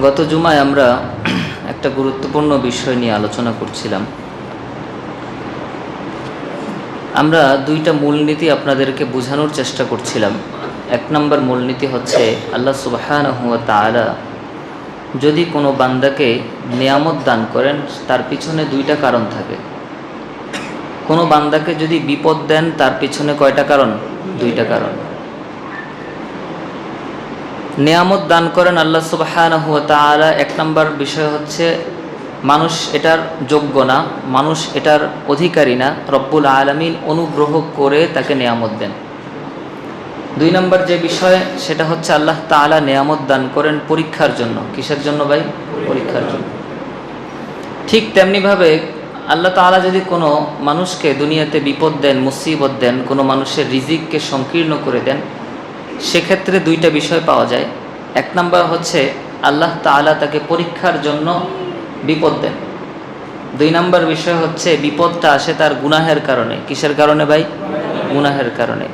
গত জুমায় আমরা একটা গুরুত্বপূর্ণ বিষয় নিয়ে আলোচনা করছিলাম। আমরা দুইটা মূলনীতি আপনাদেরকে বোঝানোর চেষ্টা করছিলাম। এক নম্বর মূলনীতি হচ্ছে, আল্লাহ সুবহানাহু ওয়া তাআলা যদি কোনো বান্দাকে নিয়ামত দান করেন, তার পিছনে দুইটা কারণ থাকে। কোনো বান্দাকে যদি বিপদ দেন, তার পিছনে কয়টা কারণ? দুইটা কারণ। নিয়ামত দান করেন আল্লাহ সুবহানাহু ওয়া তাআলা, এক নম্বর বিষয় হচ্ছে মানুষ এটার যোগ্য না, মানুষ এটার অধিকারী না, রব্বুল আলামিন অনুগ্রহ করে তাকে নিয়ামত দেন। দুই নম্বর যে বিষয়, সেটা হচ্ছে আল্লাহ তাআলা নিয়ামত দান করেন পরীক্ষার জন্য। কিসের জন্য ভাই? পরীক্ষার জন্য। ঠিক তেমনিভাবে আল্লাহ তাআলা যদি কোনো মানুষকে দুনিয়াতে বিপদ দেন, মুসিবত দেন, কোনো মানুষের রিজিককে সংকীর্ণ করে দেন, সেক্ষেত্রে দুইটা বিষয় পাওয়া যায়। এক নম্বর হচ্ছে আল্লাহ তাআলা তাকে পরীক্ষার জন্য বিপদ দেন। দুই নম্বর বিষয় হচ্ছে বিপদটা আসে তার গুনাহের কারণে। কিসের কারণে ভাই? গুনাহের কারণে।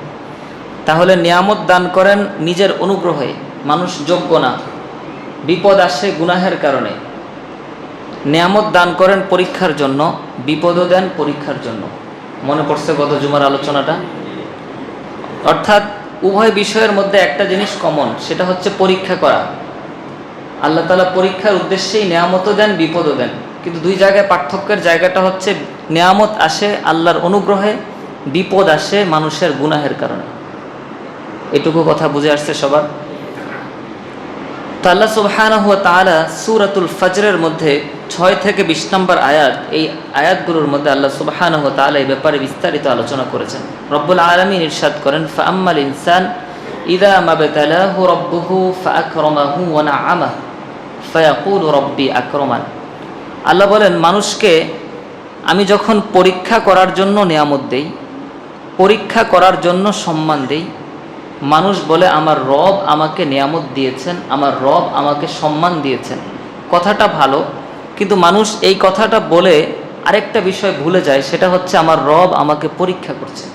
তাহলে নিয়ামত দান করেন নিজের অনুগ্রহে, মানুষ যোগ্য না, বিপদ আসে গুনাহের কারণে। নিয়ামত দান করেন পরীক্ষার জন্য, বিপদও দেন পরীক্ষার জন্য। মনে পড়ছে গত জুমার আলোচনাটা? অর্থাৎ উভয় বিষয়ের মধ্যে একটা জিনিস কমন, সেটা হচ্ছে পরীক্ষা করা। আল্লাহ তাআলা পরীক্ষার উদ্দেশ্যেই নিয়ামতও দেন, বিপদও দেন। কিন্তু দুই জায়গায় পার্থক্যের জায়গাটা হচ্ছে, নিয়ামত আসে আল্লাহর অনুগ্রহে, বিপদ আসে মানুষের গুনাহের কারণে। এটুকু কথা বুঝে আসছে সবার? তো আল্লাহ সুবহানাহু ওয়া তাআলা সূরাতুল ফজরের মধ্যে 6 থেকে 20 নম্বর আয়াত, এই আয়াতগুলোর মধ্যে আল্লাহ সুবহানাহু ওয়া তাআলা এই ব্যাপারে বিস্তারিত আলোচনা করেছেন। রব্বুল আলামিন ইরশাদ করেন, ফাআম্মাল ইনসান ইযা মাবতালাহু রাব্বুহু ফাআকরামাহু ওয়া না'আমাহু ফায়াকুলু রাব্বি আকরামান। আল্লাহ বলেন, মানুষকে আমি যখন পরীক্ষা করার জন্য নিয়ামত দেই, পরীক্ষা করার জন্য সম্মান দেই, মানুষ বলে আমার রব আমাকে নিয়ামত দিয়েছেন, আমার রব আমাকে সম্মান দিয়েছেন। কথাটা ভালো, কিন্তু মানুষ এই কথাটা বলে আরেকটা বিষয় ভুলে যায়, সেটা হচ্ছে আমার রব আমাকে পরীক্ষা করছে।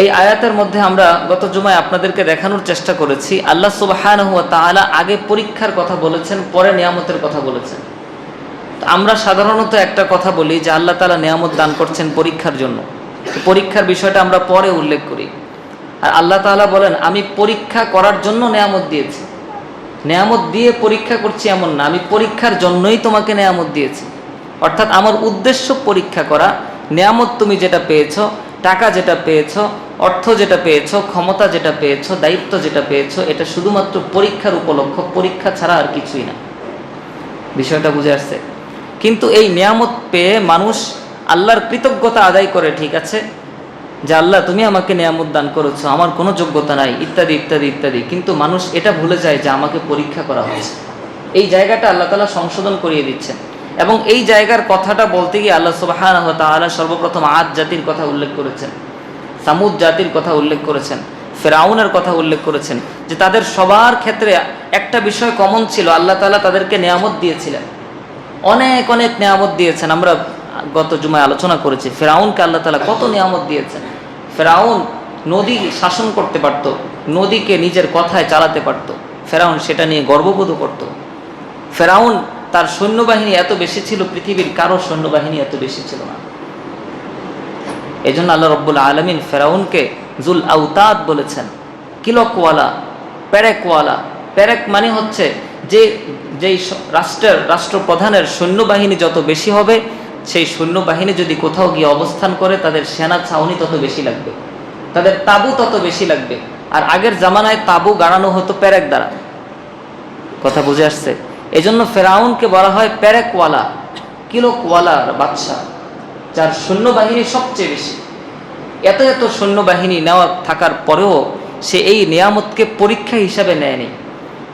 এই আয়াতের মধ্যে আমরা গত জুমায় আপনাদেরকে দেখানোর চেষ্টা করেছি, আল্লাহ সুবহানাহু ওয়া তাআলা আগে পরীক্ষার কথা বলেছেন, পরে নিয়ামতের কথা বলেছেন। আমরা সাধারণত একটা কথা বলি যে আল্লাহ তাআলা নিয়ামত দান করছেন পরীক্ষার জন্য, পরীক্ষার বিষয়টা আমরা পরে উল্লেখ করি। আর আল্লাহ তাআলা বলেন, আমি পরীক্ষা করার জন্য নিয়ামত দিয়েছি। নিয়ামত দিয়ে পরীক্ষা করছি এমন না, আমি পরীক্ষার জন্যই তোমাকে নিয়ামত দিয়েছি। অর্থাৎ আমার উদ্দেশ্য পরীক্ষা করা। নিয়ামত তুমি যেটা পেয়েছো, টাকা যেটা পেয়েছো, অর্থ যেটা পেয়েছো, ক্ষমতা যেটা পেয়েছো, দায়িত্ব যেটা পেয়েছো, এটা শুধুমাত্র পরীক্ষার উপলক্ষ, পরীক্ষা ছাড়া আর কিছুই না। বিষয়টা বুঝে আসছে? কিন্তু এই নিয়ামত পেয়ে মানুষ আল্লাহর কৃতজ্ঞতা আদায় করে, ঠিক আছে যে আল্লাহ তুমি আমাকে নিয়ামত দান করেছো, আমার কোনো যোগ্যতা নাই, ইত্যাদি ইত্যাদি ইত্যাদি। কিন্তু মানুষ এটা ভুলে যায় যে আমাকে পরীক্ষা করা হয়েছে। এই জায়গাটা আল্লাহ তাআলা সংশোধন করিয়ে দিচ্ছেন। এবং এই জায়গার কথাটা বলতে গিয়ে আল্লাহ সুবহানাহু ওয়া তাআলা সর্বপ্রথম আদ জাতির কথা উল্লেখ করেছেন, সামুদ জাতির কথা উল্লেখ করেছেন, ফেরাউনের কথা উল্লেখ করেছেন, যে তাদের সবার ক্ষেত্রে একটা বিষয় কমন ছিল, আল্লাহ তাআলা তাদেরকে নিয়ামত দিয়েছিলেন, অনেক অনেক নিয়ামত দিয়েছেন। আমরা গত জুমায় আলোচনা করেছি ফেরাউনকে আল্লাহ তাআলা কত নিয়ামত দিয়েছেন। ফেরাউন নদী শাসন করতে পারত, নদীকে নিজের কথায় চালাতে পারত, ফেরাউন সেটা নিয়ে গর্ববোধ করত। ফেরাউন তার সৈন্যবাহিনী এত বেশি ছিল, পৃথিবীর কারো সৈন্যবাহিনী এত বেশি ছিল না। এই জন্য আল্লাহ রব্বুল আলামিন ফেরাউনকে জুল আউতাদ বলেছেন, কিলকওয়ালা, প্যারেকওয়ালা। প্যারেক মানে হচ্ছে যেই রাষ্ট্রপ্রধানের সৈন্যবাহিনী যত বেশি হবে, সেই সৈন্যবাহিনী যদি কোথাও গিয়ে অবস্থান করে, তাদের সেনা ছাউনি তত বেশি লাগবে, তাদের তাঁবু তত বেশি লাগবে। আর আগের জামানায় তাঁবু গাড়ানো হতো প্যারেক দ্বারা। কথা বুঝে আসছে? এই জন্য ফেরাউনকে বলা হয় প্যারেকওয়ালা, কিলকওয়ালার বাদশা, যার সৈন্যবাহিনী সবচেয়ে বেশি। এত এত সৈন্যবাহিনী নেওয়া থাকার পরেও সে এই নিয়ামতকে পরীক্ষা হিসাবে নেয়নি,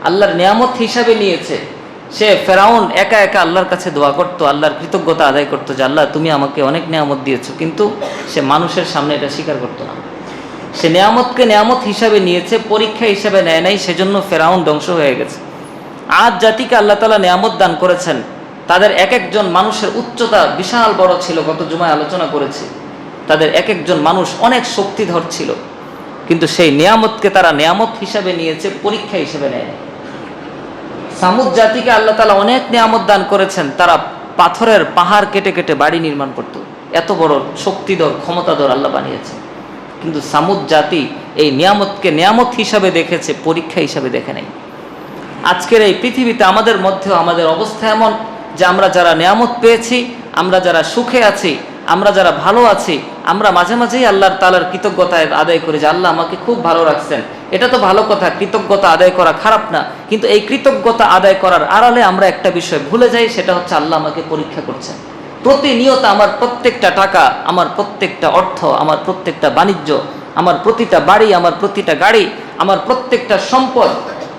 আল্লাহর নিয়ামত হিসাবে নিয়েছে। সে ফেরাউন একা একা আল্লাহর কাছে দোয়া করতো, আল্লাহর কৃতজ্ঞতা আদায় করতো যে আল্লাহ তুমি আমাকে অনেক নিয়ামত দিয়েছো, কিন্তু সে মানুষের সামনে এটা স্বীকার করতো না। সে নিয়ামতকে নিয়ামত হিসাবে নিয়েছে, পরীক্ষা হিসাবে নেয় নাই, সেজন্য ফেরাউন ধ্বংস হয়ে গেছে। আদ জাতিকে আল্লাহ তাআলা নিয়ামত দান করেছেন, তাদের এক একজন মানুষের উচ্চতা বিশাল বড় ছিল, গত জুমায় আলোচনা করেছি। তাদের এক একজন মানুষ অনেক শক্তিধর ছিল, কিন্তু সেই নিয়ামতকে তারা নিয়ামত হিসাবে নিয়েছে, পরীক্ষা হিসাবে নেয় না। সামুদ জাতিকে আল্লাহ তাআলা অনেক নিয়ামত দান করেছেন, তারা পাথরের পাহাড় কেটে কেটে বাড়ি নির্মাণ করত, এত বড় শক্তিধর ক্ষমতাধর আল্লাহ বানিয়েছেন। কিন্তু সামুদ জাতি এই নিয়ামতকে নিয়ামত হিসাবে দেখেছে, পরীক্ষা হিসাবে দেখে নাই। আজকের এই পৃথিবীতে আমাদের মধ্যেও আমাদের অবস্থা এমন যে আমরা যারা নিয়ামত পেয়েছি, আমরা যারা সুখে আছি, আমরা যারা ভালো আছি, আমরা মাঝে মাঝেই আল্লাহর তাআলার কৃতজ্ঞতা আদায় করি যে আল্লাহ আমাকে খুব ভালো রাখছেন। এটা তো ভালো কথা, কৃতজ্ঞতা আদায় করা খারাপ না, কিন্তু এই কৃতজ্ঞতা আদায় করার আড়ালে আমরা একটা বিষয় ভুলে যাই, সেটা হচ্ছে আল্লাহ আমাকে পরীক্ষা করছেন। প্রতিনিয়ত আমার প্রত্যেকটা টাকা, আমার প্রত্যেকটা অর্থ, আমার প্রত্যেকটা বাণিজ্য, আমার প্রতিটা বাড়ি, আমার প্রতিটা গাড়ি, আমার প্রত্যেকটা সম্পদ,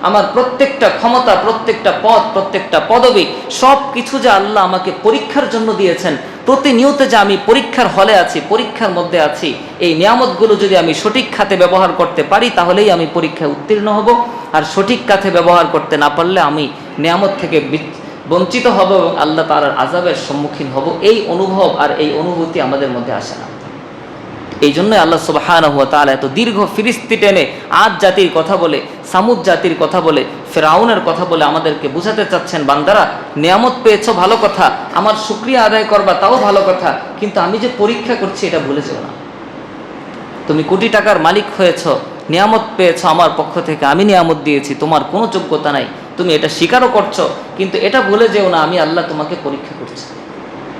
আমার প্রত্যেকটা ক্ষমতা, প্রত্যেকটা পদ, প্রত্যেকটা পদবি, সব কিছু যে আল্লাহ আমাকে পরীক্ষার জন্য দিয়েছেন। প্রতিনিয়ত যে আমি পরীক্ষার হলে আছি, পরীক্ষার মধ্যে আছি, এই নিয়ামতগুলো যদি আমি সঠিক খাতে ব্যবহার করতে পারি তাহলেই আমি পরীক্ষায় উত্তীর্ণ হব, আর সঠিক খাতে ব্যবহার করতে না পারলে আমি নিয়ামত থেকে বঞ্চিত হব এবং আল্লাহ তাআলার আযাবের সম্মুখীন হব। এই অনুভব আর এই অনুভূতি আমাদের মধ্যে আসে না। এই জন্যই আল্লাহ সুবহানাহু ওয়া তাআলা এত দীর্ঘ ফিরিস্তি টেনে আদ জাতির কথা বলে, সামুদ জাতির কথা বলে, ফেরাউনের কথা বলে আমাদেরকে বুঝাতে চাচ্ছেন, বান্দারা নিয়ামত পেয়েছো ভালো কথা, আমার শুকরিয়া আদায় করবা তাও ভালো কথা, কিন্তু আমি যে পরীক্ষা করছি এটা ভুলে যেও না। তুমি কোটি টাকার মালিক হয়েছো, নিয়ামত পেয়েছো আমার পক্ষ থেকে, আমি নিয়ামত দিয়েছি, তোমার কোনো যোগ্যতা নাই, তুমি এটা স্বীকারও করছো, কিন্তু এটা ভুলে যেও না আমি আল্লাহ তোমাকে পরীক্ষা করছি।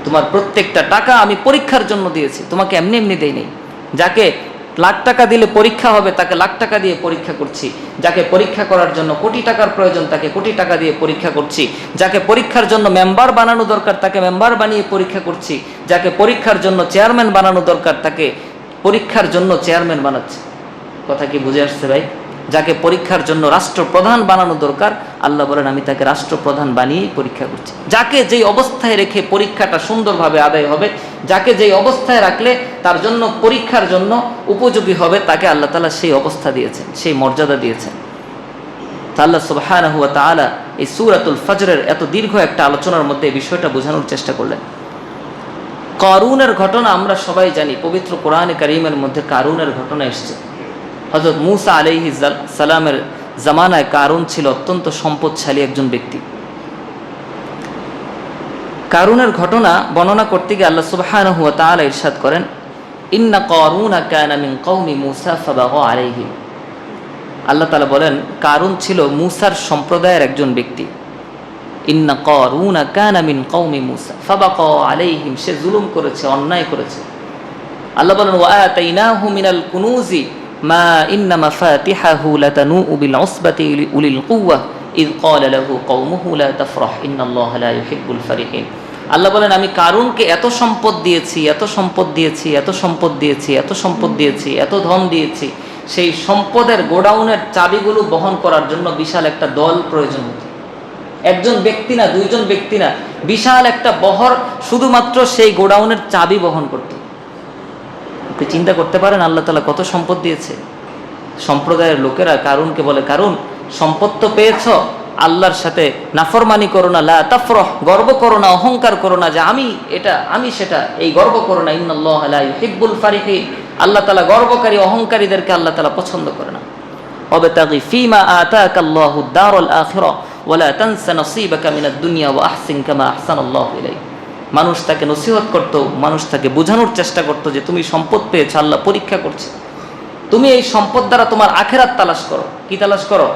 তোমার প্রত্যেকটা টাকা আমি পরীক্ষার জন্য দিয়েছি, তোমাকে এমনি এমনি দেই নেই। যাকে লাখ টাকা দিলে পরীক্ষা হবে তাকে লাখ টাকা দিয়ে পরীক্ষা করছি, যাকে পরীক্ষা করার জন্য কোটি টাকার প্রয়োজন তাকে কোটি টাকা দিয়ে পরীক্ষা করছি, যাকে পরীক্ষার জন্য মেম্বার বানানো দরকার তাকে মেম্বার বানিয়ে পরীক্ষা করছি, যাকে পরীক্ষার জন্য চেয়ারম্যান বানানো দরকার তাকে পরীক্ষার জন্য চেয়ারম্যান বানাচ্ছি। কথা কি বুঝে আসছে ভাই? যাকে পরীক্ষার জন্য রাষ্ট্রপ্রধান বানানো দরকার, আল্লাহ বলেন আমি তাকে রাষ্ট্রপ্রধান বানিয়েই পরীক্ষা করছি। যাকে যেই অবস্থায় রেখে পরীক্ষাটা সুন্দরভাবে আদায় হবে, যাকে যেই অবস্থায় রাখলে তার জন্য পরীক্ষার জন্য উপযোগী হবে, তাকে আল্লাহ তাআলা সেই অবস্থা দিয়েছেন, সেই মর্যাদা দিয়েছেন। তা আল্লাহ সুবহানাহু ওয়া তাআলা এই সূরাতুল ফজরের এত দীর্ঘ একটা আলোচনার মধ্যে এই বিষয়টা বোঝানোর চেষ্টা করলেন। কারুনের ঘটনা আমরা সবাই জানি, পবিত্র কোরআনে কারীমের মধ্যে কারুনের ঘটনা এসেছে। হযরত মূসা আলাইহিস সালামের জামানায় কারুন ছিল অত্যন্ত সম্পদশালী একজন ব্যক্তি। কারুনের ঘটনা বর্ণনা করতে গিয়ে আল্লাহ সুবহানাহু ওয়া তাআলা ইরশাদ করেন, ইন্না কারুনা কানা মিন কওমি মূসা ফাবাগা আলাইহিম। আল্লাহ তাআলা বলেন কারুন ছিল মূসার সম্প্রদায়ের একজন ব্যক্তি। ইন্না কারুনা কানা মিন কওমি মূসা ফাবাগা আলাইহিম, সে জুলুম করেছে, অন্যায় করেছে। আল্লাহ বলেন ওয়া আতাইনাহু মিনাল কুনুজি মা ইন্না মাফাতিহাহু লাতানূউ বিল উসবাতি উলিল কুওয়া ইয ক্বালা লাহু কওমুহু লা তাফরাহ ইন্নাল্লাহা লা ইউহিব্বুল ফারিহিন। আল্লাহ বলেন আমি কারুনকে এত সম্পদ দিয়েছি, এত সম্পদ দিয়েছি, এত সম্পদ দিয়েছি, এত সম্পদ দিয়েছি, এত ধন দিয়েছি, সেই সম্পদের গোডাউনের চাবিগুলো বহন করার জন্য বিশাল একটা দল প্রয়োজন হতো। একজন ব্যক্তি না, দুইজন ব্যক্তি না, বিশাল একটা বহর শুধুমাত্র সেই গোডাউনের চাবি বহন করত। আপনি চিন্তা করতে পারেন আল্লাহ তাআলা কত সম্পদ দিয়েছে। সম্প্রদায়ের লোকেরা কারুনকে বলে, কারুন সম্পদ তো পেয়েছ, আল্লাহর সাথে নাফরমানি করো না, লা তাফরাহ, গর্ব করো না, অহংকার করো না যে আমি এটা আমি সেটা, এই গর্ব করো না। ইন্নাল্লাহা লা ইউহিব্বুল ফারিহিন, আল্লাহ তাআলা গর্বকারী অহংকারীদেরকে আল্লাহ তাআলা পছন্দ করে না। ওয়াবতাগি ফীমা আতাকাল্লাহু দারুল আখিরা ওয়া লা তানসা নসীবাকা মিনাদ দুনিয়া ওয়া আহসিন কামা আহসানাল্লাহু ইলাইক। মানুষ তাকে নসিহত করতো, মানুষ তাকে বোঝানোর চেষ্টা করতো যে তুমি সম্পদ পেয়েছো, আল্লাহ পরীক্ষা করছে, তুমি এই সম্পদ দ্বারা তোমার আখিরাত তালাশ করো। কি তালাশ করো?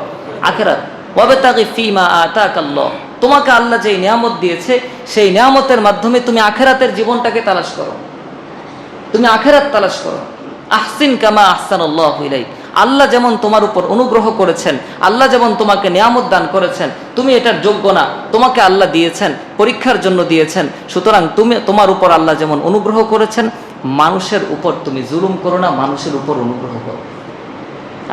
আখিরাত। ওয়াবতাগি ফীমা আতাকাল্লাহ, তোমাকে আল্লাহ যে নিয়ামত দিয়েছে সেই নিয়ামতের মাধ্যমে তুমি আখিরাতের জীবনটাকে তালাশ করো, তুমি আখিরাত তালাশ করো। আহসিন কামা আহসানাল্লাহু ইলাইক, আল্লাহ যেমন তোমার উপর অনুগ্রহ করেছেন, আল্লাহ যেমন তোমাকে নিয়ামত দান করেছেন, তুমি এটার যোগ্য না, তোমাকে আল্লাহ দিয়েছেন, পরীক্ষার জন্য দিয়েছেন। সুতরাং তুমি তোমার উপর আল্লাহ যেমন অনুগ্রহ করেছেন, মানুষের উপর তুমি জুলুম করো না, মানুষের উপর অনুগ্রহ করো।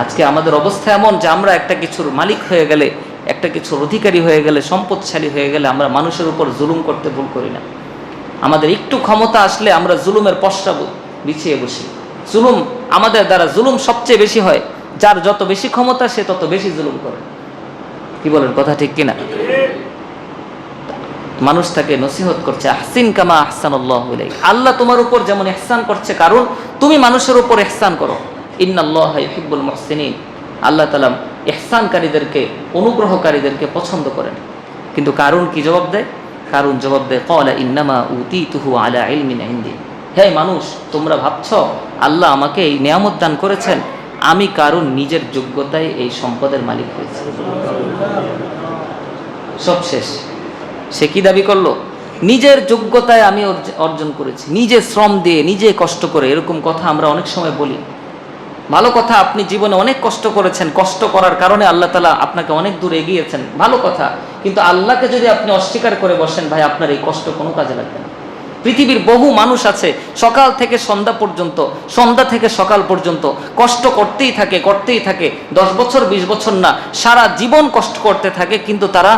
আজকে আমাদের অবস্থা এমন যে আমরা একটা কিছুর মালিক হয়ে গেলে, একটা কিছুর অধিকারী হয়ে গেলে, সম্পদশালী হয়ে গেলে আমরা মানুষের উপর জুলুম করতে ভুল করি না। আমাদের একটু ক্ষমতা আসলে আমরা জুলুমের পশ্চা বিছিয়ে বসি। জুলুম আমাদের দ্বারা জুলুম সবচেয়ে বেশি হয়, যার যত বেশি ক্ষমতা সে তত বেশি জুলুম করে। কি বলেন, কথা ঠিক কিনা? মানুষ তাকে নসিহত করছে, আহসিন কামা আহসানাল্লাহু ইলাইক, আল্লাহ তোমার উপর যেমন ইহসান করছে কারণ তুমি মানুষের উপর ইহসান করো। ইন্নাল্লাহা ইউহিব্বুল মুহসিনিন, আল্লাহ তাআলা ইহসানকারীদেরকে, অনুগ্রহকারীদেরকে পছন্দ করেন। কিন্তু কারুন কি জবাব দেয়? কারুন জবাব দেয়, ক্বালা ইন্নামা উতীতুহু আলা ইলমিন ইনদি। হে মানুষ, তোমরা ভাবছ আল্লাহ আমাকে এই নিয়ামত দান করেছেন, আমি কারুন নিজের যোগ্যতায় এই সম্পদের মালিক হয়েছি। সব শেষ। সে কি দাবি করলো? নিজের যোগ্যতায় আমি অর্জন করেছি, নিজে শ্রম দিয়ে, নিজে কষ্ট করে। এরকম কথা আমরা অনেক সময় বলি। ভালো কথা, আপনি জীবনে অনেক কষ্ট করেছেন, কষ্ট করার কারণে আল্লাহ তাআলা আপনাকে অনেক দূর এগিয়েছেন, ভালো কথা। কিন্তু আল্লাহকে যদি আপনি অস্বীকার করে বসেন, ভাই আপনার এই কষ্ট কোনো কাজে লাগবে না। পৃথিবীর বহু মানুষ আছে সকাল থেকে সন্ধ্যা পর্যন্ত, সন্ধ্যা থেকে সকাল পর্যন্ত কষ্ট করতেই থাকে 10 বছর 20 বছর না, সারা জীবন কষ্ট করতে থাকে, কিন্তু তারা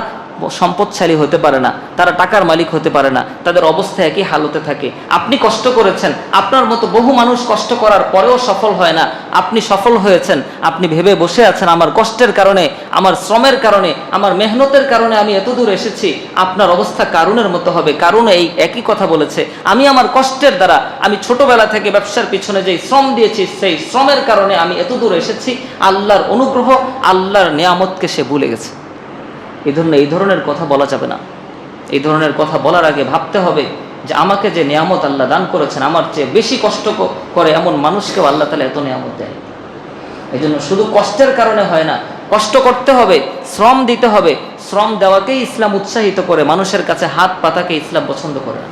সম্পদশালী হতে পারে না, তারা টাকার মালিক হতে পারে না, তাদের অবস্থা একই হালতে থাকে। আপনি কষ্ট করেছেন, আপনার মতো বহু মানুষ কষ্ট করার পরেও সফল হয় না, আপনি সফল হয়েছেন। আপনি ভেবে বসে আছেন আমার কষ্টের কারণে, আমার শ্রমের কারণে, আমার মেহনতের কারণে আমি এত দূর এসেছি। আপনার অবস্থা কারুনের মতো হবে। কারুন এই একই কথা বলেছে, আমি আমার কষ্টের দ্বারা, আমি ছোটবেলা থেকে ব্যবসার পিছনে যেই শ্রম দিয়েছি, সেই শ্রমের কারণে আমি এত দূর এসেছি। আল্লাহর অনুগ্রহ, আল্লাহর নিয়ামতকে সে ভুলে গেছে। এই ধরনের কথা বলা যাবে না। এই ধরনের কথা বলার আগে ভাবতে হবে যে আমাকে যে নিয়ামত আল্লাহ দান করেছেন, আমার চেয়ে বেশি কষ্ট করে এমন মানুষকেও আল্লাহ তাআলা এত নিয়ামত দেয়। এই জন্য শুধু কষ্টের কারণে হয় না, কষ্ট করতে হবে, শ্রম দিতে হবে। শ্রম দেওয়াকেই ইসলাম উৎসাহিত করে, মানুষের কাছে হাত পাতাকে ইসলাম পছন্দ করে না।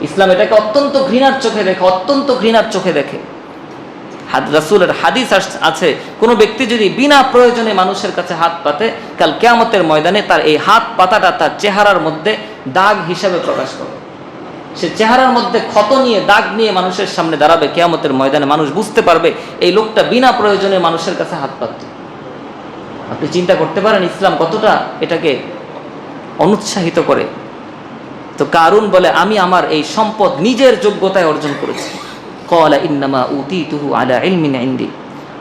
ইসলাম এটাকে অত্যন্ত ঘৃণার চোখে দেখে, অত্যন্ত ঘৃণার চোখে দেখে। রাসূলের হাদিস আছে, কোনো ব্যক্তি যদি বিনা প্রয়োজনে মানুষের কাছে হাত পাতে, কাল কিয়ামতের ময়দানে তার এই হাত পাতাটা তার চেহারার মধ্যে দাগ হিসাবে প্রকাশ করবে। সে চেহারার মধ্যে ক্ষত নিয়ে, দাগ নিয়ে মানুষের সামনে দাঁড়াবে কিয়ামতের ময়দানে। মানুষ বুঝতে পারবে এই লোকটা বিনা প্রয়োজনে মানুষের কাছে হাত পাতত। আপনি চিন্তা করতে পারেন ইসলাম কতটা এটাকে অনুৎসাহিত করে। তো কারুন বলে, আমি আমার এই সম্পদ নিজের যোগ্যতায় অর্জন করেছি। ক্বালা ইন্নামা উতীতুহু আলা ইলমিন ইনদি।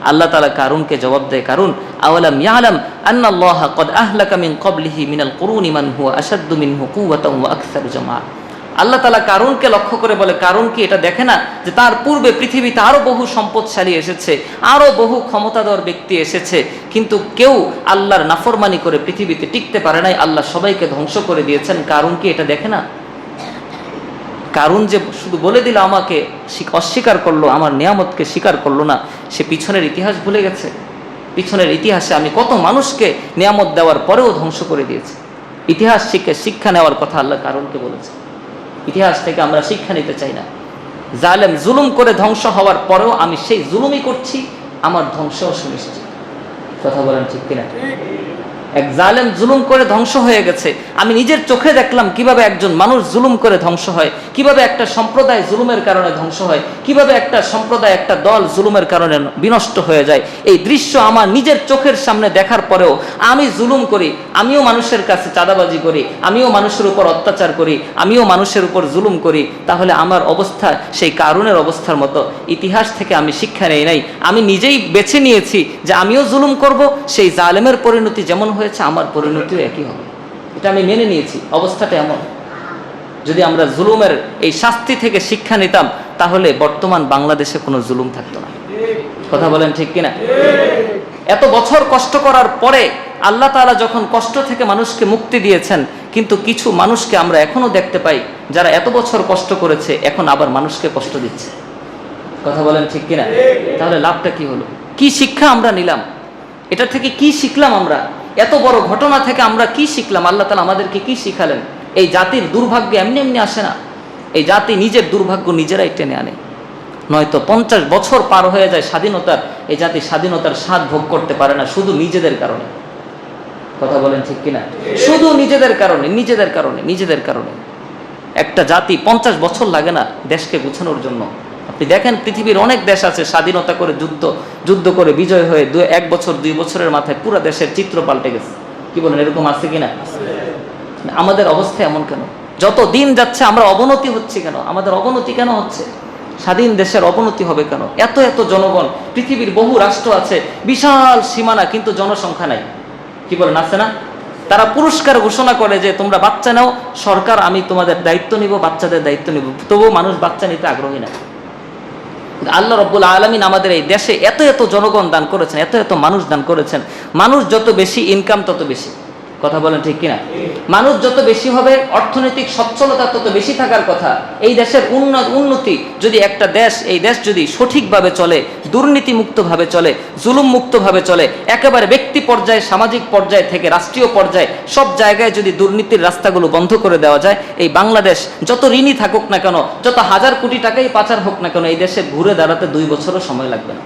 আল্লাহ তাআলা কারুনকে জবাব দেয়, কারুন আওয়ালাম ইয়ালাম আন্নাল্লাহা ক্বাদ আহলাকা মিন ক্বাবলিহি মিনাল কুরুনি মান হুয়া আশাদ্দু মিনহু কুওয়াতান ওয়া আকসারু জামআ। আল্লাহ তাআলা কারুনকে লক্ষ্য করে বলে, কারুন কি এটা দেখে না যে তার পূর্বে পৃথিবীতে আরো বহু সম্পদশালী এসেছে, আরো বহু ক্ষমতাধর ব্যক্তি এসেছে, কিন্তু কেউ আল্লাহর নাফরমানি করে পৃথিবীতে টিকতে পারে নাই, আল্লাহ সবাইকে ধ্বংস করে দিয়েছেন। কারুন কি এটা দেখে না? কারুন যে শুধু বলে দিল, আমাকে অস্বীকার করলো, আমার নিয়ামতকে স্বীকার করলো না, সে পিছনের ইতিহাস ভুলে গেছে। পিছনের ইতিহাসে আমি কত মানুষকে নিয়ামত দেওয়ার পরেও ধ্বংস করে দিয়েছি। ইতিহাস শিক্ষা নেওয়ার কথা আল্লাহ কারুনকে বলেছে। ইতিহাস থেকে আমরা শিক্ষা নিতে চাই না। জালেম জুলুম করে ধ্বংস হওয়ার পরেও আমি সেই জুলুমই করছি, আমার ধ্বংসও সুনিশ্চিত। কথা বলেন ঠিক কিনা? এক জালেম জুলুম করে ধ্বংস হয়ে গেছে, আমি নিজের চোখে দেখলাম কিভাবে একজন মানুষ জুলুম করে ধ্বংস হয়, কিভাবে একটা সম্প্রদায় জুলুমের কারণে ধ্বংস হয়, কিভাবে একটা সম্প্রদায়, একটা দল জুলুমের কারণে বিনষ্ট হয়ে যায়। এই দৃশ্য আমার নিজের চোখের সামনে দেখার পরেও আমি জুলুম করি, আমিও মানুষের কাছে চাঁদাবাজি করি, আমিও মানুষের উপর অত্যাচার করি, আমিও মানুষের উপর জুলুম করি, তাহলে আমার অবস্থা সেই কারুনের অবস্থার মতো। ইতিহাস থেকে আমি শিক্ষা নেই নাই, আমি নিজেই বেছে নিয়েছি যে আমিও জুলুম করব, সেই জালেমের পরিণতি যেমন হয়েছে আমার পরিণতিও একই হবে। এটা আমি মেনে নিয়েছি, অবস্থাটা এমন। যদি আমরা জুলুমের এই শাস্তি থেকে শিক্ষা নিতাম, তাহলে বর্তমান বাংলাদেশে কোনো জুলুম থাকতো না। কথা বলেন ঠিক কিনা? এত বছর কষ্ট করার পরে আল্লাহ তাআলা যখন কষ্ট থেকে মানুষকে মুক্তি দিয়েছেন, কিন্তু কিছু মানুষকে আমরা এখনো দেখতে পাই যারা এত বছর কষ্ট করেছে, এখন আবার মানুষকে কষ্ট দিচ্ছে। কথা বলেন ঠিক কিনা? তাহলে লাভটা কি হলো? কি শিক্ষা আমরা নিলাম? এটা থেকে কি শিখলাম আমরা? এত বড় ঘটনা থেকে আমরা কি শিখলাম? আল্লাহ তাআলা আমাদেরকে কি শিখালেন? এই জাতির দুর্ভাগ্য এমনি এমনি আসে না। এই জাতি নিজের দুর্ভাগ্য নিজেরাই টেনে আনে। নয়তো 50 বছর পার হয়ে যায় স্বাধীনতার, এই জাতি স্বাধীনতার স্বাদ ভোগ করতে পারে না, শুধু নিজেদের কারণে। কথা বলেন ঠিক কিনা? শুধু নিজেদের কারণে, নিজেদের কারণে, নিজেদের কারণে। একটা জাতি 50 বছর লাগে না দেশকে গুছানোর জন্য। আপনি দেখেন পৃথিবীর অনেক দেশ আছে স্বাধীনতা করে যুদ্ধ করে বিজয় হয়ে 1 বছর 2 বছরের মাথায় পুরো দেশের চিত্র পাল্টে গেছে। কি বলেন, এরকম আছে কিনা? আমাদের অবস্থা এমন কেন? যত দিন যাচ্ছে আমরা অবনতি হচ্ছে কেন? আমাদের অবনতি কেন হচ্ছে? স্বাধীন দেশের অবনতি হবে কেন? এত এত জনগণ, পৃথিবীর বহু রাষ্ট্র আছে, বিশাল সীমানা, কিন্তু জনসংখ্যা নাই। কি বলেন, আছে না? তারা পুরস্কার ঘোষণা করে যে তোমরা বাচ্চা নাও, সরকার আমি তোমাদের দায়িত্ব নিব, বাচ্চাদের দায়িত্ব নিব, তবুও মানুষ বাচ্চা নিতে আগ্রহী না। আল্লাহ রাব্বুল আলামিন আমাদের এই দেশে এত এত জনগণ দান করেছেন, এত এত মানুষ দান করেছেন। মানুষ যত বেশি ইনকাম তত বেশি, কথা বলেন ঠিক কিনা? মানুষ যত বেশি হবে, অর্থনৈতিক সচ্ছলতা তত বেশি থাকার কথা। এই দেশের উন্নতি যদি একটা দেশ, এই দেশ যদি সঠিকভাবে চলে, দুর্নীতিমুক্তভাবে চলে, জুলুম মুক্তভাবে চলে, একেবারে ব্যক্তি পর্যায়ে, সামাজিক পর্যায়ে থেকে রাষ্ট্রীয় পর্যায়ে সব জায়গায় যদি দুর্নীতির রাস্তাগুলো বন্ধ করে দেওয়া যায়, এই বাংলাদেশ যত ঋণী থাকুক না কেন, যত হাজার কোটি টাকাই পাচার হোক না কেন, এই দেশে ঘুরে দাঁড়াতে 2 বছরও সময় লাগবে না।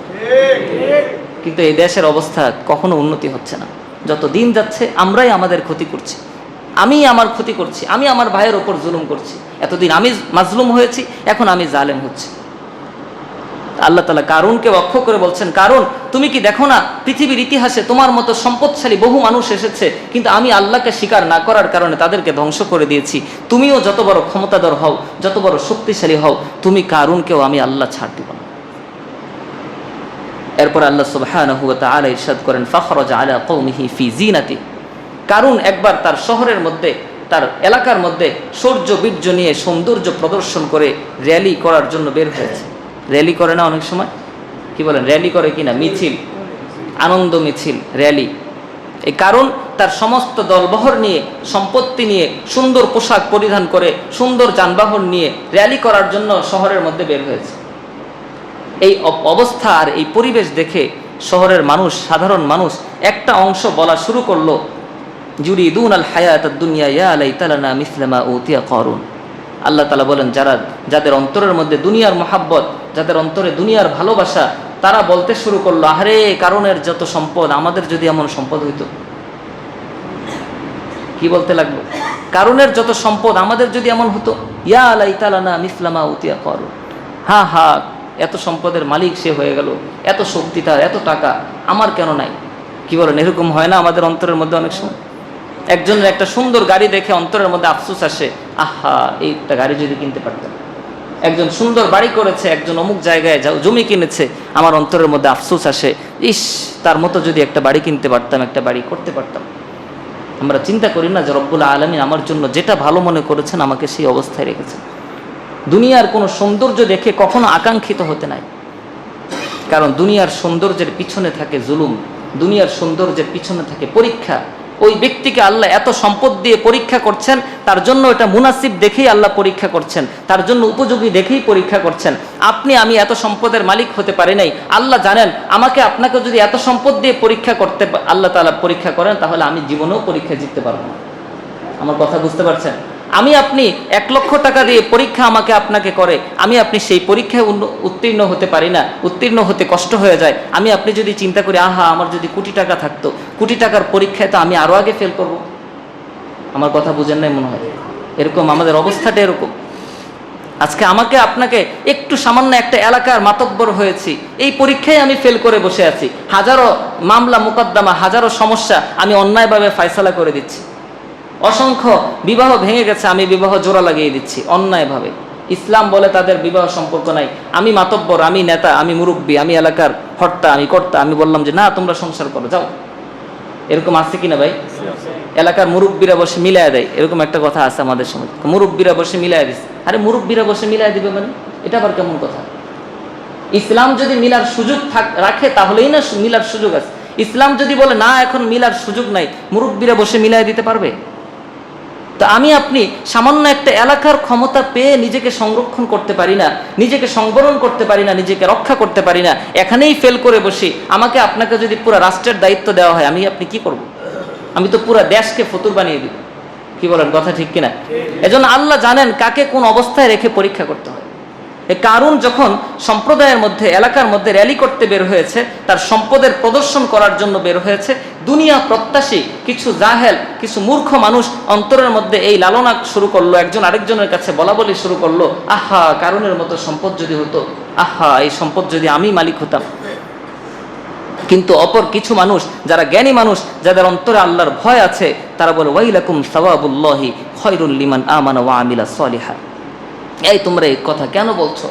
কিন্তু এই দেশের অবস্থা কখনো উন্নতি হচ্ছে না। যত দিন যাচ্ছে আমরাই আমাদের ক্ষতি করছি, আমি আমার ক্ষতি করছি, আমি আমার ভাইয়ের ওপর জুলুম করছি। এতদিন আমি মাজলুম হয়েছি, এখন আমি জালেম হচ্ছি। আল্লাহ তাআলা কারুনকে লক্ষ্য করে বলছেন, কারুন তুমি কি দেখো না পৃথিবীর ইতিহাসে তোমার মতো সম্পদশালী বহু মানুষ এসেছে, কিন্তু আমি আল্লাহকে স্বীকার না করার কারণে তাদেরকে ধ্বংস করে দিয়েছি। তুমিও যত বড় ক্ষমতাধর হও, যত বড় শক্তিশালী হও, তুমি কারুনকেও আমি আল্লাহ ছাড় দিব না। এরপর আল্লাহ সুবহানাহু ওয়া তাআলা ইরশাদ করেন, ফাখরাজা আলা কওমিহি ফি জিনাতি। কারুন একবার তার শহরের মধ্যে, তার এলাকার মধ্যে শৌর্য বীর্য নিয়ে সৌন্দর্য প্রদর্শন করে র্যালি করার জন্য বের হয়েছে। র্যালি করে না অনেক সময়, কি বলেন, র্যালি করে কিনা, মিছিল, আনন্দ মিছিল, র্যালি। এই কারণ তার সমস্ত দলবহর নিয়ে, সম্পত্তি নিয়ে, সুন্দর পোশাক পরিধান করে, সুন্দর যানবাহন নিয়ে র্যালি করার জন্য শহরের মধ্যে বের হয়েছে। এই অবস্থা আর এই পরিবেশ দেখে শহরের মানুষ, সাধারণ মানুষ একটা অংশ বলা শুরু করলো, ইউরিদুনাল হায়াতাদ দুনিয়া ইয়া লাইতা লানা মিসলা মা উতিয়া কারুন। আল্লাহ তাআলা বলেন, যাদের অন্তরের মধ্যে দুনিয়ার মহাব্বত, যাদের অন্তরে দুনিয়ার ভালোবাসা, তারা বলতে শুরু করলো, আরে কারণের যত সম্পদ, আমাদের যদি এমন সম্পদ হইতো। কি বলতে লাগলো? কারণের যত সম্পদ, আমাদের যদি এমন হতো। ইয়া লাইতা লানা মিসলা মা উতিয়া কারুন। হা হা, এত সম্পদের মালিক সে হয়ে গেল, এত শক্তি তার, এত টাকা, আমার কেন নাই? কি বলেন, এরকম হয় না আমাদের অন্তরের মধ্যে অনেক সময়? একজনের একটা সুন্দর গাড়ি দেখে অন্তরের মধ্যে আফসোস আসে, আহা এইটা গাড়ি যদি কিনতে পারতাম। একজন সুন্দর বাড়ি করেছে, একজন অমুক জায়গায় জমি কিনেছে, আমার অন্তরের মধ্যে আফসোস আসে, ইস তার মতো যদি একটা বাড়ি কিনতে পারতাম, একটা বাড়ি করতে পারতাম। আমরা চিন্তা করি না যে রব্বুল আলামিন আমার জন্য যেটা ভালো মনে করেছেন আমাকে সেই অবস্থায় রেখেছেন। দুনিয়ার কোনো সৌন্দর্য দেখে কখনো আকাঙ্ক্ষিত হতে নাই, কারণ দুনিয়ার সৌন্দর্যের পিছনে থাকে জুলুম, দুনিয়ার সৌন্দর্যের পিছনে থাকে পরীক্ষা। ওই ব্যক্তিকে আল্লাহ এত সম্পদ দিয়ে পরীক্ষা করছেন, তার জন্য এটা মুনাসিব দেখেই আল্লাহ পরীক্ষা করছেন, তার জন্য উপযোগী দেখেই পরীক্ষা করছেন। আমি এত সম্পদের মালিক হতে পারি নাই, আল্লাহ জানেন আমাকে আপনাকে যদি এত সম্পদ দিয়ে পরীক্ষা করতে আল্লাহ তাআলা পরীক্ষা করেন, তাহলে আমি জীবনেও পরীক্ষা জিততে পারবো না। আমার কথা বুঝতে পারছেন? আপনি 1 লক্ষ টাকা দিয়ে পরীক্ষা আমাকে আপনাকে করে, আপনি সেই পরীক্ষায় উত্তীর্ণ হতে পারি না, উত্তীর্ণ হতে কষ্ট হয়ে যায়। আপনি যদি চিন্তা করি, আহা আমার যদি কোটি টাকা থাকতো, কোটি টাকার পরীক্ষায় তো আমি আরো আগে ফেল করব। আমার কথা বুঝেন নাই মনে হয়? এরকম আমাদের অবস্থাটা এরকম। আজকে আমাকে আপনাকে একটু সামান্য একটা এলাকার মাতব্বর হয়েছি, এই পরীক্ষায় আমি ফেল করে বসে আছি। হাজারো মামলা মোকদ্দমা, হাজারো সমস্যা আমি অন্যায়ভাবে ফয়সালা করে দিচ্ছি। অসংখ্য বিবাহ ভেঙে গেছে, আমি বিবাহ জোড়া লাগিয়ে দিচ্ছি অন্যায়ভাবে। ইসলাম বলে তাদের বিবাহ সম্পর্ক নাই। আমি মাতব্বর, আমি নেতা, আমি মুরব্বী, আমি এলাকার হর্তা, আমি কর্তা, আমি বললাম যে না তোমরা সংসার করো, যাও। এরকম আছে কিনা ভাই? এলাকার মুরব্বীরা বসে মিলায় দেয়, এরকম একটা কথা আছে আমাদের সমাজে, মুরব্বীরা বসে মিলায় দিচ্ছে। আরে মুরব্বীরা বসে মিলায় দিবে মানে এটা আবার কেমন কথা? ইসলাম যদি মিলার সুযোগ রাখে তাহলেই না মিলার সুযোগ আছে। ইসলাম যদি বলে না এখন মিলার সুযোগ নাই, মুরব্বীরা বসে মিলায় দিতে পারবে? তো আপনি সামান্য একটা এলাকার ক্ষমতা পেয়ে নিজেকে সংরক্ষণ করতে পারি না, নিজেকে সংবরণ করতে পারি না, নিজেকে রক্ষা করতে পারি না, এখানেই ফেল করে বসি। আপনাকে যদি পুরো রাষ্ট্রের দায়িত্ব দেওয়া হয়, আপনি কি করব? আমি তো পুরো দেশকে ফতুর বানিয়ে দিব। কি বলেন, কথা ঠিক কিনা? এজন্য আল্লাহ জানেন কাকে কোন অবস্থায় রেখে পরীক্ষা করতে হয়। কারুন যখন সম্প্রদায়ের মধ্যে, এলাকার মধ্যে র্যালি করতে বের হয়েছে, তার সম্পদের প্রদর্শন করার জন্য বের হয়েছে, দুনিয়া প্রত্যাশী কিছু জাহেল, কিছু মূর্খ মানুষ অন্তরের মধ্যে এই লালনা শুরু করলো, একজন আরেকজনের কাছে বলা বলি শুরু করলো, আহা কারুনের মতো সম্পদ যদি হতো, আহা এই সম্পদ যদি আমি মালিক হতাম। কিন্তু অপর কিছু মানুষ, যারা জ্ঞানী মানুষ, যাদের অন্তরে আল্লাহর ভয় আছে, তারা বলে ওয়াইলাকুম সাওয়াবুল্লাহি খায়রুল লিমান আমানা ওয়া আমিলা সলিহা। এই তোমরা এই কথা কেন বলছো?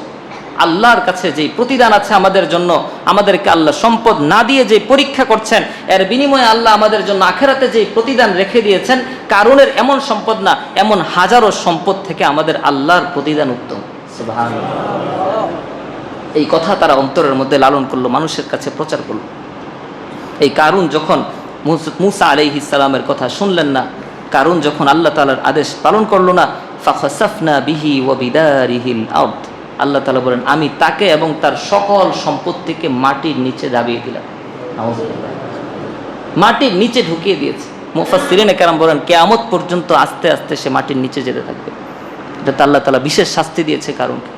আল্লাহর কাছে যে প্রতিদান আছে আমাদের জন্য, আমাদেরকে আল্লাহ সম্পদ না দিয়ে যে পরীক্ষা করছেন, এর বিনিময়ে আল্লাহ আমাদের জন্য আখেরাতে যে প্রতিদান রেখে দিয়েছেন, কারুনের এমন সম্পদ না, এমন হাজারো সম্পদ থেকে আমাদের আল্লাহর প্রতিদান উত্তম। সুবহানাল্লাহ। এই কথা তারা অন্তরের মধ্যে লালন করলো, মানুষের কাছে প্রচার করলো। এই কারুন যখন মূসা আলাইহিস সালামের কথা শুনলেন না, কারুন যখন আল্লাহ তাআলার আদেশ পালন করলো না, ফাখাসাফনা বিহি ওয়া বিদারিহিল আরদ, আল্লাহ তাআলা বলেন আমি তাকে এবং তার সকল সম্পত্তিকে মাটির নিচে দাবিয়ে দিলাম। নাউযুবিল্লাহ, মাটির নিচে ঢুকিয়ে দিয়েছে। মুফাসসিরিনে কেরাম বলেন কিয়ামত পর্যন্ত আস্তে আস্তে সে মাটির নিচে যেতে থাকবে। এটা আল্লাহ তাআলা বিশেষ শাস্তি দিয়েছে কারুনকে।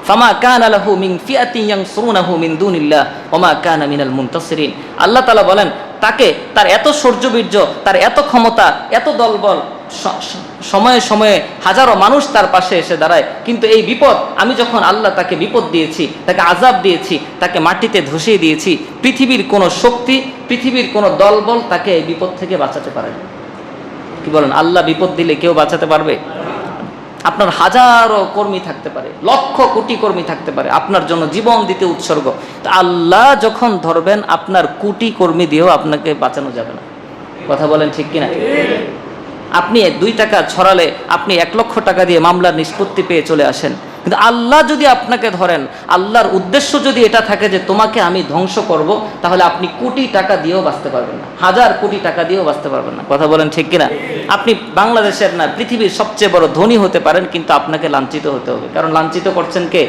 ফামা কানা লাহু মিন ফিয়াতিন ইয়ানসুরুনাহু মিন দুনিল্লাহ ওয়া মা কানা মিনাল মুনতাসিরিন। আল্লাহ তাআলা বলেন তাকে, তার এত শৌর্যবীর্য, তার এত ক্ষমতা, এত দলবল, সময়ে সময়ে হাজারো মানুষ তার পাশে এসে দাঁড়ায়, কিন্তু এই বিপদ আমি যখন আল্লাহ তাকে বিপদ দিয়েছি, তাকে আযাব দিয়েছি, তাকে মাটিতে ধসিয়ে দিয়েছি, পৃথিবীর কোনো শক্তি, পৃথিবীর কোনো দলবল তাকে এই বিপদ থেকে বাঁচাতে পারে না। কি বলেন, আল্লাহ বিপদ দিলে কেউ বাঁচাতে পারবে? আপনার হাজারো কর্মী থাকতে পারে, লক্ষ কোটি কর্মী থাকতে পারে, আপনার জন্য জীবন দিতে উৎসর্গ, তা আল্লাহ যখন ধরবেন আপনার কোটি কর্মী দিয়েও আপনাকে বাঁচানো যাবে না। কথা বলেন ঠিক কিনা? আপনি 2 টাকা ছড়ালে আপনি 1 লক্ষ টাকা দিয়ে মামলার নিষ্পত্তি পেয়ে চলে আসেন, কিন্তু আল্লাহ যদি আপনাকে ধরেন, আল্লাহর উদ্দেশ্য যদি এটা থাকে যে তোমাকে আমি ধ্বংস করব, তাহলে আপনি কোটি টাকা দিয়েও বাঁচতে পারবেন না, হাজার কোটি টাকা দিয়েও বাঁচতে পারবেন না। কথা বলেন ঠিক কিনা? আপনি বাংলাদেশের না পৃথিবীর সবচেয়ে বড় ধনী হতে পারেন, কিন্তু আপনাকে লাঞ্ছিত হতে হবে। কারণ লাঞ্ছিত করছেন কে?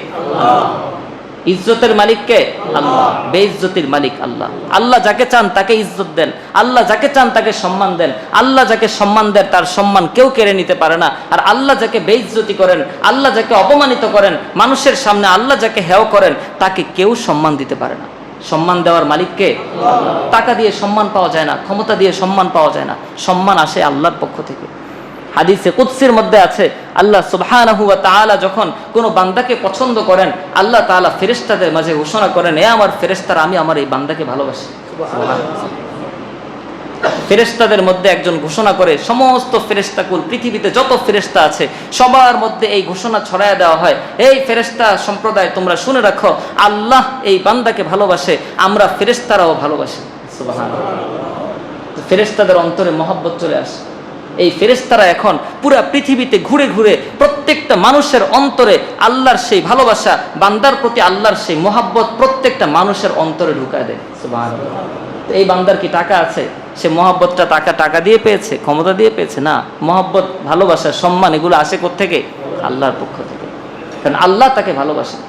ইজ্জতের মালিক কে? আল্লাহ। বেইজ্জতির মালিক আল্লাহ। আল্লাহ যাকে চান তাকে ইজ্জত দেন, আল্লাহ যাকে চান তাকে সম্মান দেন, আল্লাহ যাকে সম্মান দেন তার সম্মান কেউ কেড়ে নিতে পারে না। আর আল্লাহ যাকে বেইজ্জতি করেন, আল্লাহ যাকে অপমানিত করেন, মানুষের সামনে আল্লাহ যাকে হেয় করেন, তাকে কেউ সম্মান দিতে পারে না। সম্মান দেওয়ার মালিক কে? টাকা দিয়ে সম্মান পাওয়া যায় না, ক্ষমতা দিয়ে সম্মান পাওয়া যায় না, সম্মান আসে আল্লাহর পক্ষ থেকে। হাদিসে কুদসির মধ্যে আছে, আল্লাহ সুবহানাহু ওয়া তাআলা যখন কোনো বান্দাকে পছন্দ করেন, আল্লাহ তাআলা ফেরেশতাদের মাঝে ঘোষণা করেন, এ আমার ফেরেশতারা, আমি আমার এই বান্দাকে ভালোবাসি। ফেরেশতাদের মধ্যে একজন ঘোষণা করে, সমস্ত ফেরেশতাকুল, পৃথিবীতে যত ফেরেশতা আছে সবার মধ্যে এই ঘোষণা ছড়ায়া দেওয়া হয়, এই ফেরেশতা সম্প্রদায় তোমরা শুনে রাখো, আল্লাহ এই বান্দাকে ভালোবাসে, আমরা ফেরেশতারাও ভালোবাসি। সুবহানাল্লাহ। ফেরেশতাদের অন্তরে মহব্বত চলে আসে। এই ফেরেশতারা এখন পুরা পৃথিবীতে ঘুরে ঘুরে প্রত্যেকটা মানুষের অন্তরে আল্লাহর সেই ভালোবাসা, বান্দার প্রতি আল্লাহর সেই মহব্বত প্রত্যেকটা মানুষের অন্তরে ঢুকায় দেয়। সুবহানাল্লাহ। এই বান্দার কি টাকা আছে? সে মহব্বতটা টাকা দিয়ে পেয়েছে, ক্ষমতা দিয়ে পেয়েছে? না, মহব্বত, ভালোবাসা, সম্মান এগুলো আসে কোত্থেকে? আল্লাহর পক্ষ থেকে। কারণ আল্লাহ তাকে ভালোবাসেন।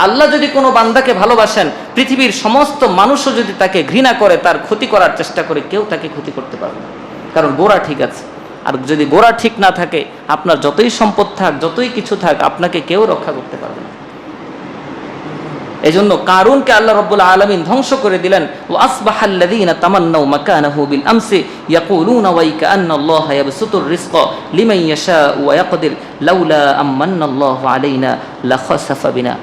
আল্লাহ যদি কোনো বান্দাকে ভালোবাসেন, পৃথিবীর সমস্ত মানুষও যদি তাকে ঘৃণা করে, তার ক্ষতি করার চেষ্টা করে, কেউ তাকে ক্ষতি করতে পারবে না, কারণ গোড়া ঠিক আছে। আর যদি গোড়া ঠিক না থাকে, আপনার যতই সম্পদ থাক, যতই কিছু থাক, আপনাকে কেউ রক্ষা করতে পারবে না। এজন্য কারুনকে আল্লাহ রাব্বুল আলামিন ধ্বংস করে দিলেন। ওয়া আসবাহাল্লাযীনা তামান্নাউ মাকানাহু বিল আমসি ইয়াকুলুনা ওয়া কাআন্নাল্লাহা ইয়াবসুতুর রিজকা লিমান ইয়াশাউ ওয়া ইয়াকদির লাউলা আমান্নাল্লাহু আলাইনা লাখাসাফা বিনা।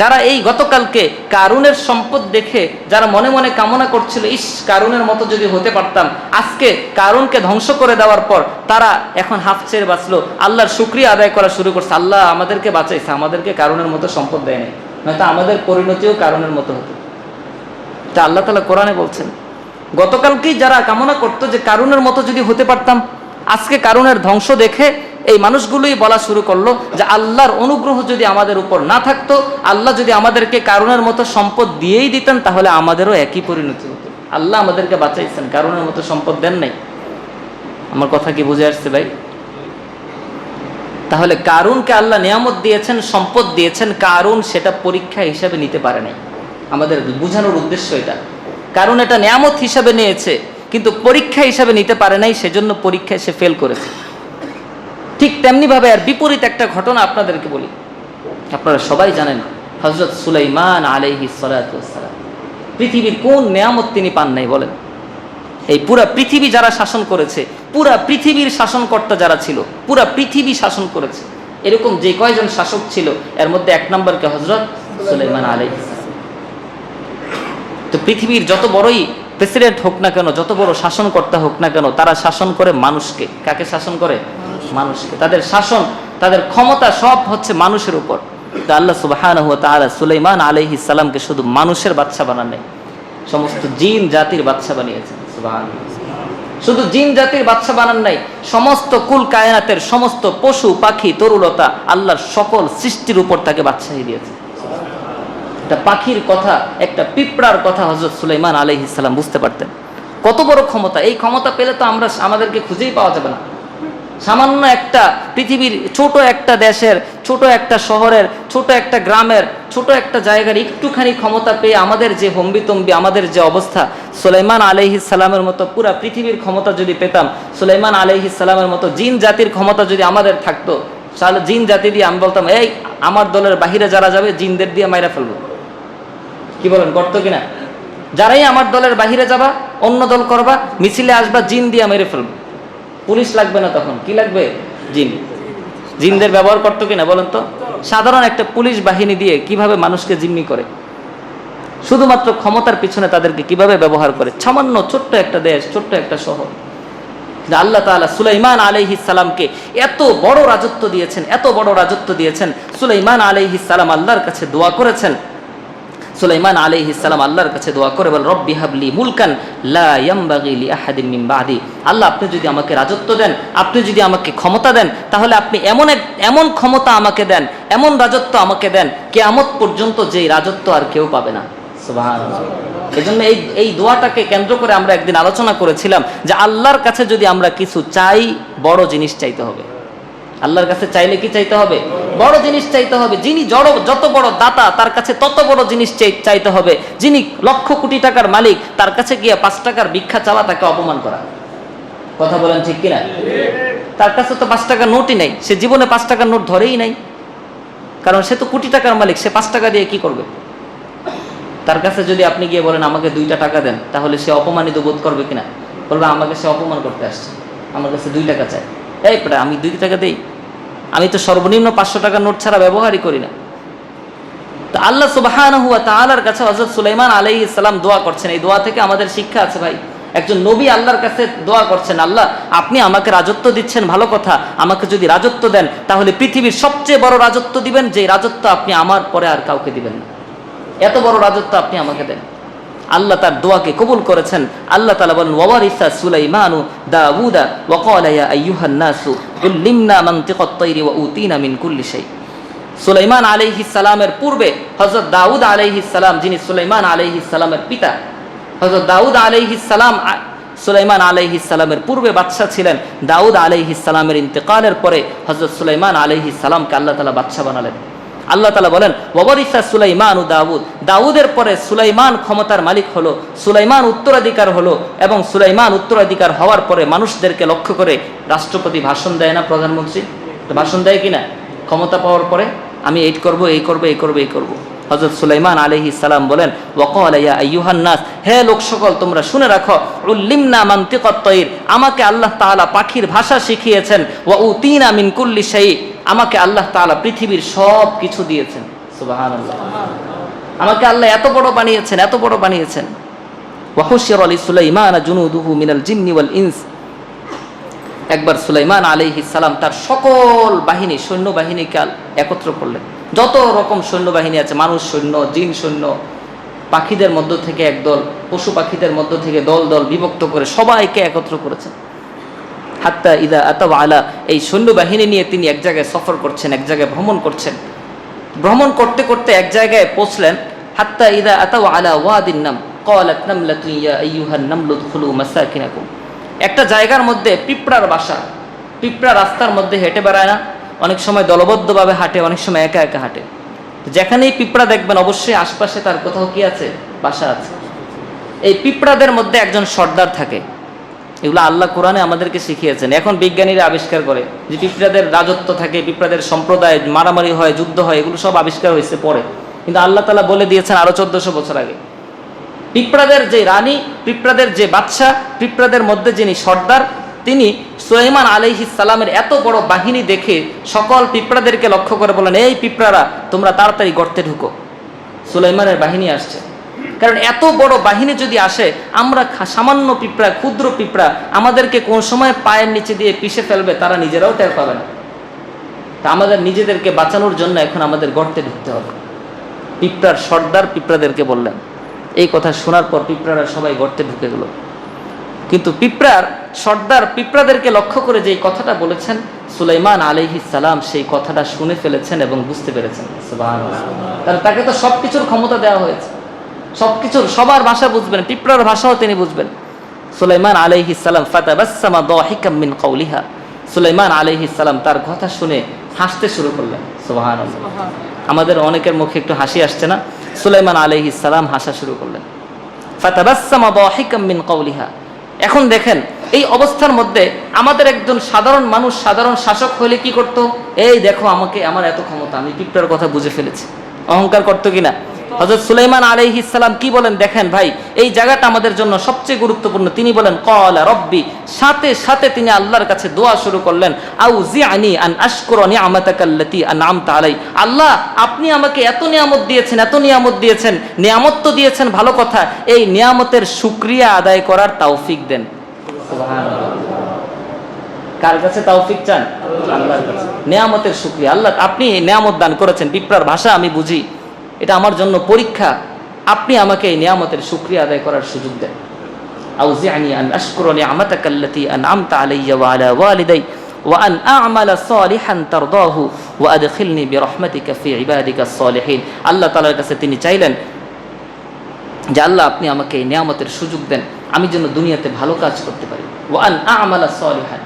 যারা এই গতকালকে কারুনের সম্পদ দেখে যারা মনে মনে কামনা করছিল, ইস কারুনের মতো যদি হতে পারতাম, আজকে কারুনকে ধ্বংস করে দেওয়ার পর তারা এখন হাফ ছেড়ে বাঁচলো, আল্লাহর শুকরিয়া আদায় করা শুরু করছে। আল্লাহ আমাদেরকে বাঁচাইছে, আমাদেরকে কারুনের মতো সম্পদ দেয় নাই, নয়তো আমাদের পরিণতিও কারুনের মতো হতো। তা আল্লাহ তাআলা কোরআনে বলছেন, গতকালকেই যারা কামনা করতো যে কারুনের মতো যদি হতে পারতাম, আজকে কারুনের ধ্বংস দেখে এই মানুষগুলোই বলা শুরু করলো যে আল্লাহর অনুগ্রহ যদি আমাদের উপর না থাকতো, আল্লাহ যদি আমাদেরকে কারুনের মতো সম্পদ দিয়েই দিতেন, তাহলে আমাদেরও একই পরিণতি হতো। আল্লাহ আমাদেরকে বাঁচাইছেন, কারুনের মতো সম্পদ দেন নাই। আমার কথা কি বুঝে আসছে ভাই? তাহলে কারুনকে আল্লাহ নিয়ামত দিয়েছেন, সম্পদ দিয়েছেন, কারুন সেটা পরীক্ষা হিসাবে নিতে পারে নাই। আমাদের বোঝানোর উদ্দেশ্য এটা, কারুন এটা নিয়ামত হিসাবে নিয়েছে, কিন্তু পরীক্ষা হিসাবে নিতে পারে নাই, সেজন্য পরীক্ষায় সে ফেল করেছে। ঠিক তেমনি ভাবে আর বিপরীত একটা ঘটনা আপনাদেরকে বলি। আপনারা সবাই জানেন হযরত সুলাইমান আলাইহিস সালাতু ওয়াস সালাম, পৃথিবীর কোন নিয়ামত তিনি পান নাই বলেন? এই পুরা পৃথিবী যারা শাসন করেছে, পুরা পৃথিবীর শাসনকর্তা যারা ছিল, পুরা পৃথিবী শাসন করেছে, এরকম যে কয়জন শাসক ছিল এর মধ্যে 1 নম্বরকে হযরত সুলাইমান আলাইহিস সালাম। তো পৃথিবীর যত বড়ই প্রেসিডেন্ট হোক না কেন, যত বড় শাসনকর্তা হোক না কেন, তারা শাসন করে মানুষকে। কাকে শাসন করে? মানুষকে। তাদের শাসন, তাদের ক্ষমতা সব হচ্ছে মানুষের উপর। তো আল্লাহ সুবহানাহু ওয়া তাআলা সুলাইমান আলাইহিস সালামকে শুধু মানুষের বাদশা বানান নাই, সমস্ত জিন জাতির বাদশা বানিয়েছেন। সুবহানাল্লাহ। শুধু জিন জাতির বাদশা বানান নাই, সমস্ত কুল কায়নাতের সমস্ত পশু পাখি তরুলতা আল্লাহর সকল সৃষ্টির উপর তাকে বাদশাহী দিয়েছেন। একটা পাখির কথা, একটা পিঁপড়ার কথা হযরত সুলাইমান আলাইহিস সালাম বুঝতে পারতেন। কত বড় ক্ষমতা! এই ক্ষমতা পেলে তো আমাদেরকে খুঁজেই পাওয়া যাবে না। সামান্য একটা পৃথিবীর ছোট একটা দেশের, ছোট একটা শহরের, ছোট একটা গ্রামের, ছোট একটা জায়গার একটুখানি ক্ষমতা পেয়ে আমাদের যে হম্বিতম্বি, আমাদের যে অবস্থা, সুলাইমান আলাইহিস সালামের মতো পুরা পৃথিবীর ক্ষমতা যদি পেতাম, সুলাইমান আলাইহিস সালামের মতো জিন জাতির ক্ষমতা যদি আমাদের থাকতো, তাহলে জিন জাতি দিয়ে আমি বলতাম, এই আমার দলের বাহিরে যারা যাবে জিনদের দিয়ে মাইরা ফেলবো। কি বলেন, করতো কিনা? যারাই আমার দলের বাহিরে যাবা, অন্য দল করবা, মিছিলে আসবা, জিন দিয়ে মেরে ফেলবো। পুলিশ লাগবে না, তখন কি লাগবে? জিন। জিনদের ব্যবহার করতো কিনা বলেন তো? সাধারণ একটা পুলিশ বাহিনী দিয়ে কিভাবে মানুষকে জিম্মি করে, শুধুমাত্র ক্ষমতার পিছনে তাদেরকে কিভাবে ব্যবহার করে। সামান্য ছোট্ট একটা দেশ, ছোট্ট একটা শহর। আল্লাহ তাআলা সুলাইমান আলাইহিস সালামকে এত বড় রাজত্ব দিয়েছেন, এত বড় রাজত্ব দিয়েছেন। সুলাইমান আলাইহিস সালাম আল্লাহর কাছে দোয়া করেছেন। সুলাইমান আলাইহিস সালাম আল্লাহর কাছে দোয়া করে বলেন, রব্বি হাবলি মুলকান লা ইয়ামবাগি লি আহাদিন মিন বাদি। আল্লাহ, আপনি যদি আমাকে রাজত্ব দেন, আপনি যদি আমাকে ক্ষমতা দেন, তাহলে আপনি এমন ক্ষমতা আমাকে দেন, এমন রাজত্ব আমাকে দেন, কিয়ামত পর্যন্ত যেই রাজত্ব আর কেউ পাবে না। সুবহানাল্লাহ। এজন্য এই দোয়াটাকে কেন্দ্র করে আমরা একদিন আলোচনা করেছিলাম যে আল্লাহর কাছে যদি আমরা কিছু চাই, বড় জিনিস চাইতে হবে। আল্লাহর কাছে চাইলে কি চাইতে হবে? বড় জিনিস চাইতে হবে। যিনি যত বড় দাতা, তার কাছে তত বড় জিনিস চাইতে হবে। যিনি লক্ষ কোটি টাকার মালিক, তার কাছে গিয়ে 5 টাকার ভিক্ষা চাওয়া তাকে অপমান করা। কথা বলেন ঠিক কিনা? তার কাছে তো 5 টাকার নোটই নাই, সে জীবনে 5 টাকার নোট ধরেই নাই, কারণ সে তো কোটি টাকার মালিক। সে 5 টাকা দিয়ে কি করবে? তার কাছে যদি আপনি গিয়ে বলেন আমাকে 2টা টাকা দেন, তাহলে সে অপমানিত বোধ করবে কিনা? বলবে আমাকে সে অপমান করতে আসছে, আমার কাছে 2 টাকা চাই। এই প্রায় আমি 2 টাকা দেই? আমি তো সর্বনিম্ন 500 টাকার নোট ছাড়া ব্যবহারই করি না। তো আল্লাহ সুবহানাহু ওয়া তাআলার কাছে হযরত সুলাইমান আলাইহিস সালাম দোয়া করছেন। এই দোয়া থেকে আমাদের শিক্ষা আছে ভাই। একজন নবী আল্লাহর কাছে দোয়া করছেন, আল্লাহ আপনি আমাকে রাজত্ব দিচ্ছেন, ভালো কথা, আমাকে যদি রাজত্ব দেন তাহলে পৃথিবীর সবচেয়ে বড় রাজত্ব দিবেন, যে রাজত্ব আপনি আমার পরে আর কাউকে দিবেন না। এত বড় রাজত্ব আপনি আমাকে দেন। আল্লাহ তার দোয়াকে কবুল করেছেন। আল্লাহ তাআলা বলেন, ওয়ারিসা সুলাইমানু দাউদা ওয়া ক্বালা ইয়া আইয়ুহান নাসু উল্লিমনা মানতিকাত তায়রি ওয়া উতিনা মিন কুল্লি শাই। সুলাইমান আলাইহিস সালামের পূর্বে হযরত দাউদ আলাইহিস সালাম, যিনি সুলাইমান আলাইহিস সালামের পিতা, হযরত দাউদ আলাইহিস সালাম সুলাইমান আলাইহিস সালামের পূর্বে বাদশা ছিলেন। দাউদ আলাইহিস সালামের ইন্তেকালের পরে হযরত সুলাইমান আলাইহিস সালামকে আল্লাহ তাআলা বাদশা বানালেন। আল্লাহ তাআলা বলেন, ওয়ারিসা সুলাইমান ও দাউদ। দাউদের পরে সুলাইমান ক্ষমতার মালিক হলো, সুলাইমান উত্তরাধিকার হলো, এবং সুলাইমান উত্তরাধিকার হওয়ার পরে মানুষদেরকে লক্ষ্য করে রাষ্ট্রপতি ভাষণ দেয় না? প্রধানমন্ত্রী ভাষণ দেয় কিনা? ক্ষমতা পাওয়ার পরে আমি এই করব, এই করব, এই করব, এই করব। হযরত সুলাইমান আলাইহিস সালাম বলেন, ওয়া ক্বালা ইয়া আইয়ুহান নাস, হে লোক সকল তোমরা শুনে রাখো, উল্লিমনা মানতিকাত তায়র, আমাকে আল্লাহ তাআলা পাখির ভাষা শিখিয়েছেন, ওয়া উতিনা মিন কুল্লি শাই, আমাকে আল্লাহ তাআলা পৃথিবীর সব কিছু দিয়েছেন। সুবহানাল্লাহ। আমাকে আল্লাহ এত বড় বানিয়েছেন, এত বড় বানিয়েছেন। ওয়া হুশিরা লি সুলাইমান জুনুদুহু মিনাল জিন্নি ওয়াল ইনস। একবার সুলাইমান আলাইহিস সালাম তার সকল বাহিনী, সৈন্যবাহিনীকে একত্র করলেন। যত রকম সৈন্যবাহিনী আছে, মানুষ সৈন্য, জিন সৈন্য, পাখিদের মধ্য থেকে একদল, পশু পাখিদের মধ্য থেকে দল দল বিভক্ত করে সবাইকে একত্র করেছেন। হাত্তা ইদা আতাও আলা, এই সৈন্যবাহিনী নিয়ে তিনি এক জায়গায় সফর করছেন, এক জায়গায় ভ্রমণ করছেন। ভ্রমণ করতে করতে এক জায়গায় পৌঁছলেন। হাত্তা ইদা আতাও আলা ওয়াদিন নাম ক্বালাত নামলাতুন ইয়া আইয়ুহান নামলু দুখুলু মাসাকিনাকুম। একটা জায়গার মধ্যে পিঁপড়ার বাসা। পিঁপড়া রাস্তার মধ্যে হেঁটে বেড়ায় না, অনেক সময় দলবদ্ধভাবে হাঁটে, অনেক সময় একা একা হাঁটে। যেখানেই পিঁপড়া দেখবেন অবশ্যই আশপাশে তার কোথাও কি আছে? বাসা আছে। এই পিঁপড়াদের মধ্যে একজন সর্দার থাকে। এগুলো আল্লাহ কোরআনে আমাদেরকে শিখিয়েছেন। এখন বিজ্ঞানীরা আবিষ্কার করে যে পিঁপড়াদের রাজত্ব থাকে, পিঁপড়াদের সম্প্রদায়, মারামারি হয়, যুদ্ধ হয়, এগুলো সব আবিষ্কার হয়েছে পরে, কিন্তু আল্লাহ তাআলা বলে দিয়েছেন আরো 1400 বছর আগে। পিঁপড়াদের যে রানী, পিঁপড়াদের যে বাদশা, পিঁপড়াদের মধ্যে যিনি সর্দার, তিনি সুলাইমান আলাইহিস সালামের এত বড় বাহিনী দেখে সকল পিঁপড়াদেরকে লক্ষ্য করে বলেন, এই পিঁপড়ারা তোমরা তাড়াতাড়ি গর্তে ঢুকো, সুলাইমানের বাহিনী আসছে। কারণ এত বড় বাহিনী যদি আসে, আমরা সামান্য পিঁপড়া, ক্ষুদ্র পিঁপড়া, আমাদেরকে কোন সময় পায়ের নিচে দিয়ে পিষে ফেলবে তারা নিজেরাও টের পাবে না। তা আমাদের নিজেদেরকে বাঁচানোর জন্য এখন আমাদের গর্তে ঢুকতে হবে। পিঁপড়ার সর্দার পিঁপড়াদেরকে বললেন। এই কথা শোনার পর পিঁপড়ারা সবাই গর্তে ঢুকে গেল। কিন্তু পিঁপড়ার সর্দার পিঁপড়াদেরকে লক্ষ্য করে যেই কথাটা বলেছেন, সুলাইমান আলাইহিস সালাম সেই কথাটা শুনে ফেলেছেন এবং বুঝতে পেরেছেন। সুবহানাল্লাহ। তাহলে তাকে তো সবকিছুর ক্ষমতা দেওয়া হয়েছে, সবকিছুর, সবার ভাষা বুঝবেন, পিঁপড়ার ভাষাও তিনি বুঝবেন। সুলাইমান আলাইহিস সালাম ফাতাবাসসামা দাহিকাম মিন কওলিহা, সুলাইমান আলাইহিস সালাম তার কথা শুনে হাসতে শুরু করলেন। সুবহানাল্লাহ। আমাদের অনেকের মুখে একটু হাসি আসছে না? সুলাইমান আলাইহিস সালাম হাসা শুরু করলেন। ফাতাবাসসামা দাহিকাম মিন কওলিহা। এখন দেখেন এই অবস্থার মধ্যে আমাদের একজন সাধারণ মানুষ, সাধারণ শাসক হলে কি করত? এই দেখো আমাকে, আমার এত ক্ষমতা, আমি পিঁপড়ার কথা বুঝে ফেলেছি, অহংকার করতো কিনা? হযরত সুলাইমান আলাইহিস সালাম কি বলেন দেখেন ভাই, এই জায়গাটা আমাদের জন্য সবচেয়ে গুরুত্বপূর্ণ। তিনি বলেন ক্বালা রব্বি, সাথে সাথে তিনি আল্লাহর কাছে দোয়া শুরু করলেন, আউজিআনি আন আশকুরা নিআমাতাকাল্লাতী আনআমতা আলাই। আল্লাহ, আপনি আমাকে এত নিয়ামত দিয়েছেন, এত নিয়ামত দিয়েছেন, নিয়ামত তো দিয়েছেন ভালো কথা, এই নিয়ামতের শুকরিয়া আদায় করার তৌফিক দেন। সুবহানাল্লাহ। কার কাছে তৌফিক চান? আল্লাহর কাছে। নিয়ামতের শুকরিয়া, আল্লাহ আপনি নিয়ামত দান করেছেন, পিঁপড়ার ভাষা আমি বুঝি, এটা আমার জন্য পরীক্ষা, আপনি আমাকে এই নিয়ামতের শুকরিয়া আদায় করার সুযোগ দেন। আউজিআনি আন আশকুরা নিআমাতাকাল্লাতী আনআমতা আলাইয়া ওয়া আলা ওয়ালিদাই ওয়া আন আ'মালা সালিহান তারদাহু ওয়া আদখিলনি বিরহমাতিকা ফি ইবাদিকাস সালিহিন। আল্লাহ তাআলার কাছে তিনি চাইলেন যে আল্লাহ আপনি আমাকে এই নিয়ামতের সুযোগ দেন, আমি যেন দুনিয়াতে ভালো কাজ করতে পারি। ওয়া আন আ'মালা সালিহান,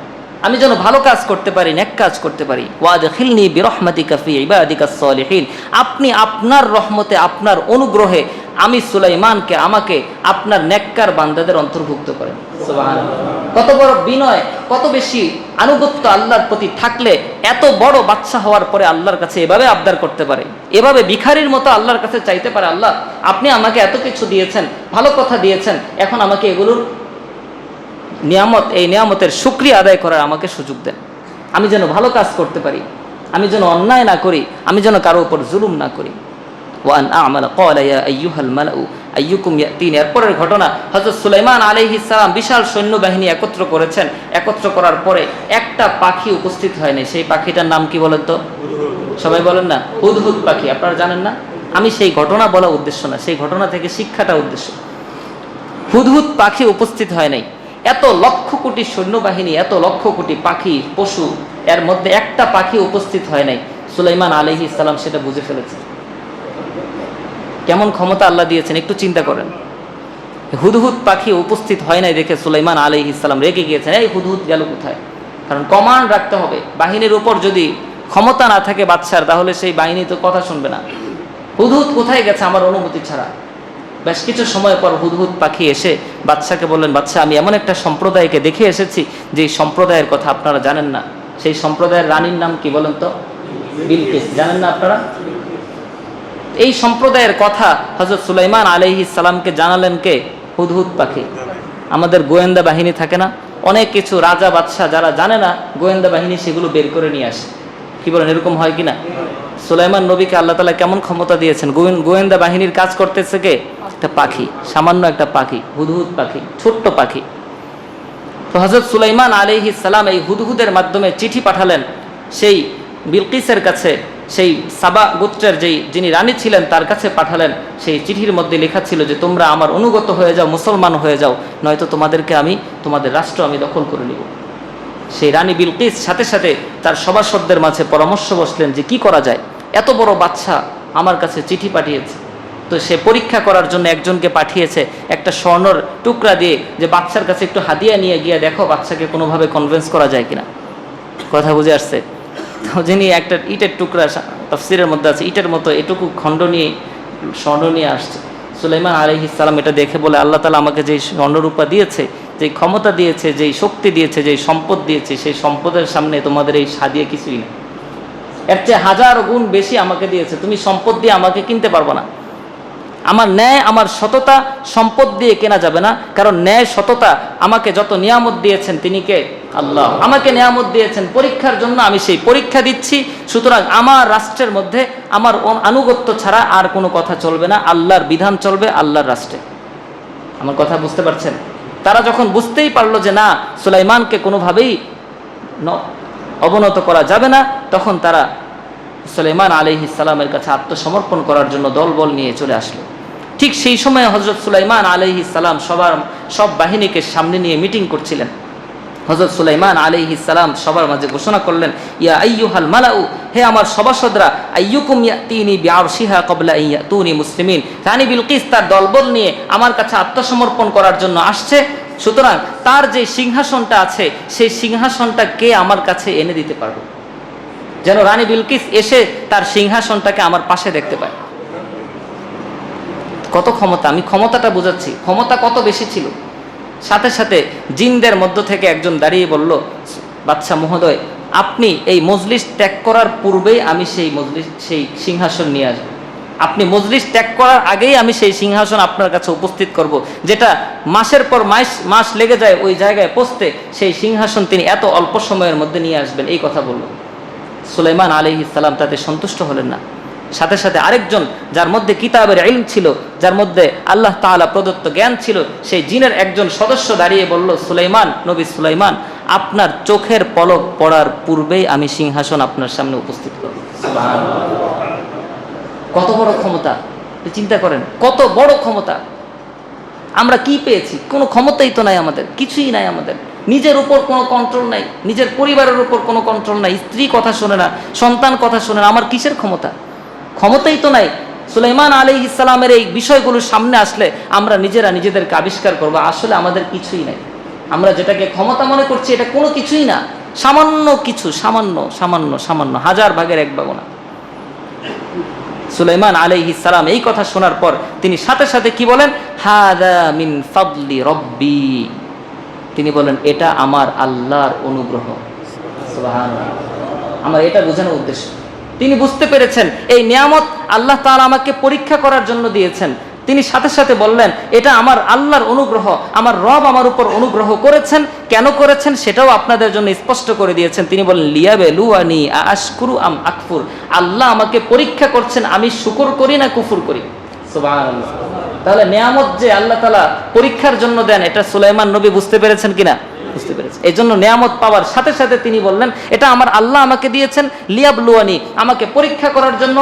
আমি যেন ভালো কাজ করতে পারি, নেক কাজ করতে পারি। ওয়া আদখিলনি বিরহমাতিকা ফি ইবাদিকাস সালিহিন, আপনি আপনার রহমতে, আপনার অনুগ্রহে আমি সুলাইমানকে, আমাকে আপনার নেককার বান্দাদের অন্তর্ভুক্ত করেন। সুবহানাল্লাহ। কত বড় বিনয়, কত বেশি আনুগত্য আল্লাহর প্রতি থাকলে এত বড় বাদশা হওয়ার পরে আল্লাহর কাছে এভাবে আবদার করতে পারে, এভাবে ভিখারির মতো আল্লাহর কাছে চাইতে পারে, আল্লাহ আপনি আমাকে এত কিছু দিয়েছেন, ভালো কথা দিয়েছেন, এখন আমাকে এগুলোর নিয়ামত, এই নিয়ামতের শুকরিয়া আদায় করার আমাকে সুযোগ দেন, আমি যেন ভালো কাজ করতে পারি, আমি যেন অন্যায় না করি, আমি যেন কারো উপর জুলুম না করি। ওয়ান আমালা ক্বালা ইয়া আইয়ুহাল মালাউ আইয়ুকুম ইয়াতিনি। এরপরের ঘটনা, হযরত সুলাইমান আলাইহিস সালাম বিশাল সৈন্যবাহিনী একত্র করেছেন, একত্র করার পরে একটা পাখি উপস্থিত হয়নি। সেই পাখিটার নাম কি বলেন তো? সবাই বলেন না, হুদহুদ পাখি। আপনারা জানেন না? আমি সেই ঘটনা বলা উদ্দেশ্য না, সেই ঘটনা থেকে শিক্ষাটা উদ্দেশ্য। হুদহুদ পাখি উপস্থিত হয় নাই। এত লক্ষ কোটি সৈন্যবাহিনী, এত লক্ষ কোটি পাখি পশু, এর মধ্যে একটা পাখি উপস্থিত হয় নাই। সুলাইমান আলাইহিস সালাম সেটা বুঝে ফেলেছে। কেমন ক্ষমতা আল্লাহ দিয়েছেন একটু চিন্তা করেন। হুদহুদ পাখি উপস্থিত হয় নাই দেখে সুলাইমান আলাইহিস সালাম রেগে গিয়েছেন, এই হুদহুদ গেল কোথায়? কারণ কমান্ড রাখতে হবে, বাহিনীর উপর যদি ক্ষমতা না থাকে বাদশার, তাহলে সেই বাহিনী তো কথা শুনবে না। হুদহুদ কোথায় গেছে আমার অনুমতি ছাড়া? বেশ কিছু সময় পর হুদহুদ পাখি এসে বাদশাকে বললেন, বাদশা আমি এমন একটা সম্প্রদায়কে দেখে এসেছি যে সম্প্রদায়ের কথা আপনারা জানেন না। সেই সম্প্রদায়ের রানীর নাম কি বলেন তো? বিলকিস। জানেন না আপনারা? এই সম্প্রদায়ের কথা হযরত সুলাইমান আলাইহিস সালামকে জানালেন কে? হুদহুদ পাখি। আমাদের গোয়েন্দা বাহিনী থাকে না, অনেক কিছু রাজা বাদশা যারা জানে না, গোয়েন্দা বাহিনী সেগুলো বের করে নিয়ে আসে। কি বলেন, এরকম হয় কিনা? সুলাইমান নবীকে আল্লাহ তাআলা কেমন ক্ষমতা দিয়েছেন, গোয়েন্দা বাহিনীর কাজ করতেছে কে? একটা পাখি, সামান্য একটা পাখি, হুদহুদ পাখি, ছোট্ট পাখি। তো হযরত সুলাইমান আলাইহিস সালাম এই হুদহুদের মাধ্যমে চিঠি পাঠালেন সেই বিলকিসের কাছে, সেই সাবা গোত্রের যিনি রানী ছিলেন তার কাছে পাঠালেন। সেই চিঠির মধ্যে লেখা ছিল যে তোমরা আমার অনুগত হয়ে যাও, মুসলমান হয়ে যাও, নয়তো তোমাদেরকে আমি, তোমাদের রাষ্ট্র আমি দখল করে নিব। সেই রানী বিলকিস সাথে সাথে তার সভাসদদের মাঝে পরামর্শ বসলেন যে কি করা যায়, এত বড় বাদশা আমার কাছে চিঠি পাঠিয়েছে। তো সে পরীক্ষা করার জন্য একজনকে পাঠিয়েছে একটা স্বর্ণর টুকরা দিয়ে, যে বাচ্চার কাছে একটু হাদিয়া নিয়ে গিয়ে দেখো বাচ্চাকে কোনোভাবে কনভিন্স করা যায় কিনা। কথা বুঝে আসছে? তো যিনি একটা ইটের টুকরা, তাফসীরের মধ্যে আছে ইটের মতো এটুকু খণ্ড নিয়ে স্বর্ণ নিয়ে আসছে। সুলাইমান আলাইহিস সালাম এটা দেখে বলে, আল্লাহ তাআলা আমাকে যেই স্বর্ণরূপা দিয়েছে, যেই ক্ষমতা দিয়েছে, যেই শক্তি দিয়েছে, যেই সম্পদ দিয়েছে, সেই সম্পদের সামনে তোমাদের এই সাদিয়া কিছুই না। এর চেয়ে হাজার গুণ বেশি আমাকে দিয়েছে, তুমি সম্পদ দিয়ে আমাকে কিনতে পারবো না। আমার ন্যায়, আমার সততা সম্পদ দিয়ে কেনা যাবে না, কারণ ন্যায় সততা আমাকে যত নিয়ামত দিয়েছেন তিনি কে? আল্লাহ। আমাকে নিয়ামত দিয়েছেন পরীক্ষার জন্য, আমি সেই পরীক্ষা দিচ্ছি। সুতরাং আমার রাষ্ট্রের মধ্যে আমার আনুগত্য ছাড়া আর কোনো কথা চলবে না, আল্লাহর বিধান চলবে আল্লাহর রাষ্ট্রে। আমার কথা বুঝতে পারছেন? তারা যখন বুঝতেই পারলো যে না, সুলাইমানকে কোনোভাবেই অবনত করা যাবে না, তখন তারা সুলাইমান আলাইহিস সালামের কাছে আত্মসমর্পণ করার জন্য দলবল নিয়ে চলে আসলো। ঠিক সেই সময় হযরত সুলাইমান আলাইহিস সালাম সব বাহিনীকে সামনে নিয়ে মিটিং করছিলেন। হযরত সুলাইমান আলাইহিস সালাম সবার মাঝে ঘোষণা করলেন, ইয়া আইয়ুহাল মালাউ, হে আমার সভাসদরা, আইয়ুকুম ইয়াতিনি বিআরশিহা ক্বাবলা আন ইয়াতুনি মুসলিমিন। রানী বিলকিস তার দলবল নিয়ে আমার কাছে আত্মসমর্পণ করার জন্য আসছে, সুতরাং তার যে সিংহাসনটা আছে সেই সিংহাসনটা কে আমার কাছে এনে দিতে পারবে, যেন রানী বিলকিস এসে তার সিংহাসনটাকে আমার পাশে দেখতে পায়। কত ক্ষমতা, আমি ক্ষমতাটা বোঝাচ্ছি, ক্ষমতা কত বেশি ছিল। সাথে সাথে জিনদের মধ্য থেকে একজন দাঁড়িয়ে বলল, বাদশা মহোদয়, আপনি এই মজলিস ত্যাগ করার পূর্বেই আমি সেই সিংহাসন নিয়ে আসব। আপনি মজলিস ত্যাগ করার আগেই আমি সেই সিংহাসন আপনার কাছে উপস্থিত করব, যেটা মাসের পর মাস লেগে যায় ওই জায়গায় পৌঁছতে, সেই সিংহাসন তিনি এত অল্প সময়ের মধ্যে নিয়ে আসবেন, এই কথা বলল। সুলাইমান আলাইহিস সালাম তাতে সন্তুষ্ট হলেন না। সাথে সাথে আরেকজন, যার মধ্যে কিতাবের ইলম ছিল, যার মধ্যে আল্লাহ তাআলা প্রদত্ত জ্ঞান ছিল, সেই জিনের একজন সদস্য দাঁড়িয়ে বলল, সুলাইমান, নবী সুলাইমান, আপনার চোখের পলক পড়ার পূর্বেই আমি সিংহাসন আপনার সামনে উপস্থিত করব। সুবহানাল্লাহ। কত বড় ক্ষমতা, চিন্তা করেন, কত বড় ক্ষমতা। আমরা কি পেয়েছি? কোনো ক্ষমতাই তো নাই আমাদের, কিছুই নাই আমাদের। নিজের উপর কোনো কন্ট্রোল নাই, নিজের পরিবারের উপর কোনো কন্ট্রোল নাই, স্ত্রী কথা শোনে না, সন্তান কথা শোনে না, আমার কিসের ক্ষমতা? ক্ষমতাই তো নাই। সুলাইমান আলাইহিস সালামের এই বিষয়গুলো সামনে আসলে আমরা নিজেরা নিজেদেরকে আবিষ্কার করবো আসলে আমাদের কিছুই নাই। আমরা যেটাকে ক্ষমতা মনে করছি এটা কোনো কিছুই না, সামান্য কিছু, সামান্য সামান্য সামান্য, হাজার ভাগের এক ভাগও না। সুলাইমান আলাইহিস সালাম এই কথা শোনার পর তিনি সাথে সাথে কি বলেন, হাদা মিন ফাদলি রব্বি, তিনি বলেন এটা আমার আল্লাহর অনুগ্রহ। সুবহানাল্লাহ। আমার এটা বোঝানোর উদ্দেশ্য, তিনি বুঝতে পেরেছেন এই নিয়ামত আল্লাহ তাআলা আমাকে পরীক্ষা করার জন্য দিয়েছেন। তিনি সাথে সাথে বললেন এটা আমার আল্লাহর অনুগ্রহ, আমার রব আমার উপর অনুগ্রহ করেছেন। কেন করেছেন সেটাও আপনাদের জন্য স্পষ্ট করে দিয়েছেন। তিনি বললেন, লিয়াবলুয়ানি আশকুরু আম আকফুর, আল্লাহ আমাকে পরীক্ষা করছেন আমি শুকর করি না কুফর করি। সুবহানাল্লাহ। তাহলে নিয়ামত যে আল্লাহ তাআলা পরীক্ষার জন্য দেন, এটা সুলাইমান নবী বুঝতে পেরেছেন কিনা? বুঝতে পেরেছে। এই জন্য নিয়ামত পাওয়ার সাথে সাথে তিনি বললেন এটা আমার আল্লাহ আমাকে দিয়েছেন, লিয়াবলুয়ানি, আমাকে পরীক্ষা করার জন্য।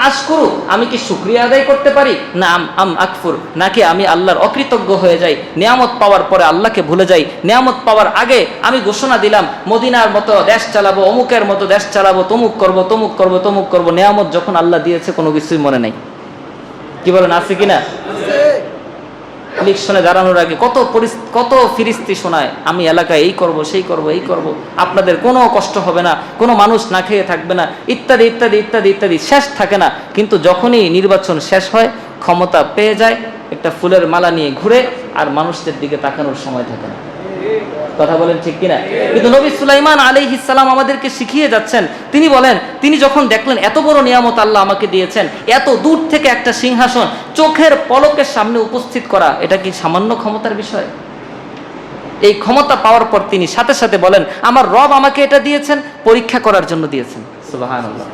আশকুরু, আমি কি শুকরিয়া আদায় করতে পারি, না আম আকফুর, নাকি আমি আল্লাহর অকৃতজ্ঞ হয়ে যাই, নিয়ামত পাওয়ার পরে আল্লাহকে ভুলে যাই। নিয়ামত পাওয়ার আগে আমি ঘোষণা দিলাম মদিনার মতো দেশ চালাবো, অমুকের মতো দেশ চালাবো, তমুক করবো তমুক করবো তমুক করবো। নিয়ামত যখন আল্লাহ দিয়েছে কোনো কিছুই মনে নাই। কি বলেন, আছে কিনা? ইলেকশনে দাঁড়ানোর আগে কত ফিরিস্তি শোনায়, আমি এলাকায় এই করব সেই করব এই করব, আপনাদের কোনো কষ্ট হবে না, কোনো মানুষ না খেয়ে থাকবে না, ইত্যাদি ইত্যাদি ইত্যাদি ইত্যাদি, শেষ থাকে না। কিন্তু যখনই নির্বাচন শেষ হয়, ক্ষমতা পেয়ে যায়, একটা ফুলের মালা নিয়ে ঘুরে, আর মানুষদের দিকে তাকানোর সময় থাকে না। কথা বলেন ঠিক কিনা? কিন্তু নবী সুলাইমান আলাইহিস সালাম আমাদেরকে শিখিয়ে যাচ্ছেন। তিনি বলেন, তিনি যখন দেখলেন এত বড় নিয়ামত আল্লাহ আমাকে দিয়েছেন, এত দূর থেকে একটা সিংহাসন চোখের পলকের সামনে উপস্থিত করা, এটা কি সামান্য ক্ষমতার বিষয়? এই ক্ষমতা পাওয়ার পর তিনি সাথে সাথে বলেন, আমার রব আমাকে এটা দিয়েছেন পরীক্ষা করার জন্য দিয়েছেন। সুবহানাল্লাহ।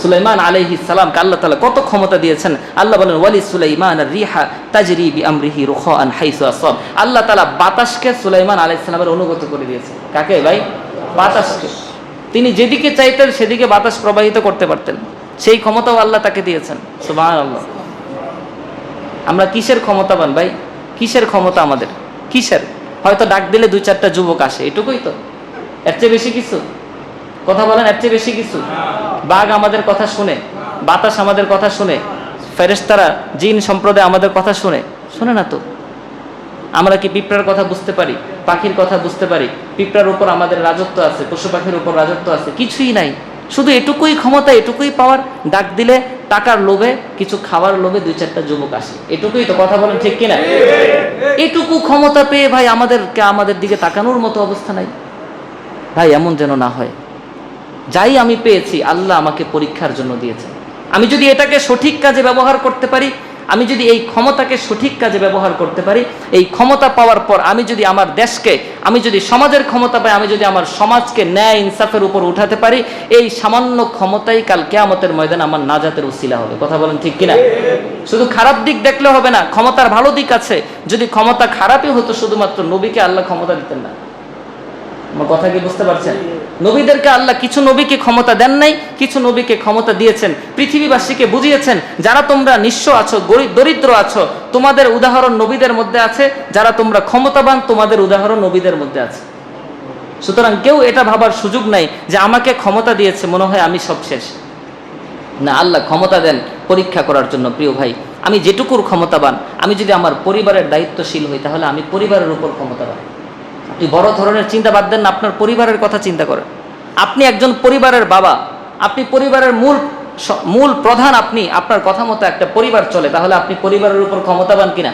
সুলাইমান আলাইহিস সালামকে আল্লাহ তাআলা কত ক্ষমতা দিয়েছেন। আল্লাহ বলেন, ওয়ালি সুলাইমান আর-রিহা তাজরি বিআমরিহি রুখাআন হাইসু আসাব। আল্লাহ তাআলা বাতাসকে সুলাইমান আলাইহিস সালামের অনুগত করে দিয়েছেন। কাকে ভাই? বাতাসকে। তিনি যেদিকে চাইতেন সেদিকে বাতাস প্রবাহিত করতে পারতেন, সেই ক্ষমতাও আল্লাহ তাকে দিয়েছেন। সুবহানাল্লাহ। আমরা কিসের ক্ষমতাবান ভাই? কিসের ক্ষমতা আমাদের? কিসের? হয়তো ডাক দিলে 2-4টা যুবক আসে, এটুকুই তো, এর চেয়ে বেশি কিছু? কথা বলেন, এর চেয়ে বেশি কিছু? বাঘ আমাদের কথা শুনে, বাতাস আমাদের কথা শুনে, ফেরেশতারা জিন সম্প্রদায় আমাদের কথা শুনে না তো? আমরা কি পিঁপড়ার কথা বুঝতে পারি, পাখির কথা বুঝতে পারি? পিঁপড়ার উপর আমাদের রাজত্ব আছে, পশু পাখির উপর রাজত্ব আছে? কিছুই নাই। শুধু এটুকুই ক্ষমতা, এটুকুই পাওয়ার, ডাক দিলে টাকার লোভে, কিছু খাওয়ার লোভে 2-4টা যুবক আসে, এটুকুই তো। কথা বলেন ঠিক কিনা? এটুকু ক্ষমতা পেয়ে ভাই আমাদের দিকে তাকানোর মতো অবস্থা নাই ভাই। এমন যেন না হয়। যাই আমি পেয়েছি আল্লাহ আমাকে পরীক্ষার জন্য দিয়েছেন। আমি যদি এটাকে সঠিক কাজে ব্যবহার করতে পারি, আমি যদি এই ক্ষমতাকে সঠিক কাজে ব্যবহার করতে পারি, এই ক্ষমতা পাওয়ার পর আমি যদি আমার দেশকে, আমি যদি সমাজের ক্ষমতা পাই, আমি যদি আমার সমাজকে ন্যায় ইনসাফের উপর উঠাতে পারি, এই সামান্য ক্ষমতাই কাল কিয়ামতের ময়দানে আমার নাজাতের উসিলা হবে। কথা বলেন ঠিক কিনা? শুধু খারাপ দিক দেখলে হবে না, ক্ষমতার ভালো দিক আছে। যদি ক্ষমতা খারাপই হতো, শুধুমাত্র নবীকে আল্লাহ ক্ষমতা দিতেন না। আমার কথা কি বুঝতে পারছেন? নবীদেরকে আল্লাহ কিছু নবীকে ক্ষমতা দেন নাই, কিছু নবীকে ক্ষমতা দিয়েছেন। পৃথিবীবাসীকে বুঝিয়েছেন যারা তোমরা নিঃস্ব আছো, দরিদ্র আছো, তোমাদের উদাহরণ নবীদের মধ্যে আছে, যারা তোমরা ক্ষমতাবান তোমাদের উদাহরণ নবীদের মধ্যে আছে। সুতরাং কেউ এটা ভাবার সুযোগ নাই যে আমাকে ক্ষমতা দিয়েছে মনে হয় আমি সব শেষ। না, আল্লাহ ক্ষমতা দেন পরীক্ষা করার জন্য। প্রিয় ভাই, আমি যেটুকুর ক্ষমতাবান, আমি যদি আমার পরিবারের দায়িত্বশীল হই তাহলে আমি পরিবারের উপর ক্ষমতাবান। আপনি বড় ধরনের চিন্তা বাদ দেন না, আপনার পরিবারের কথা চিন্তা করেন। আপনি একজন পরিবারের বাবা, আপনি পরিবারের মূল প্রধান, আপনি আপনার কথা মতো একটা পরিবার চলে, তাহলে আপনি পরিবারের উপর ক্ষমতাবান কিনা?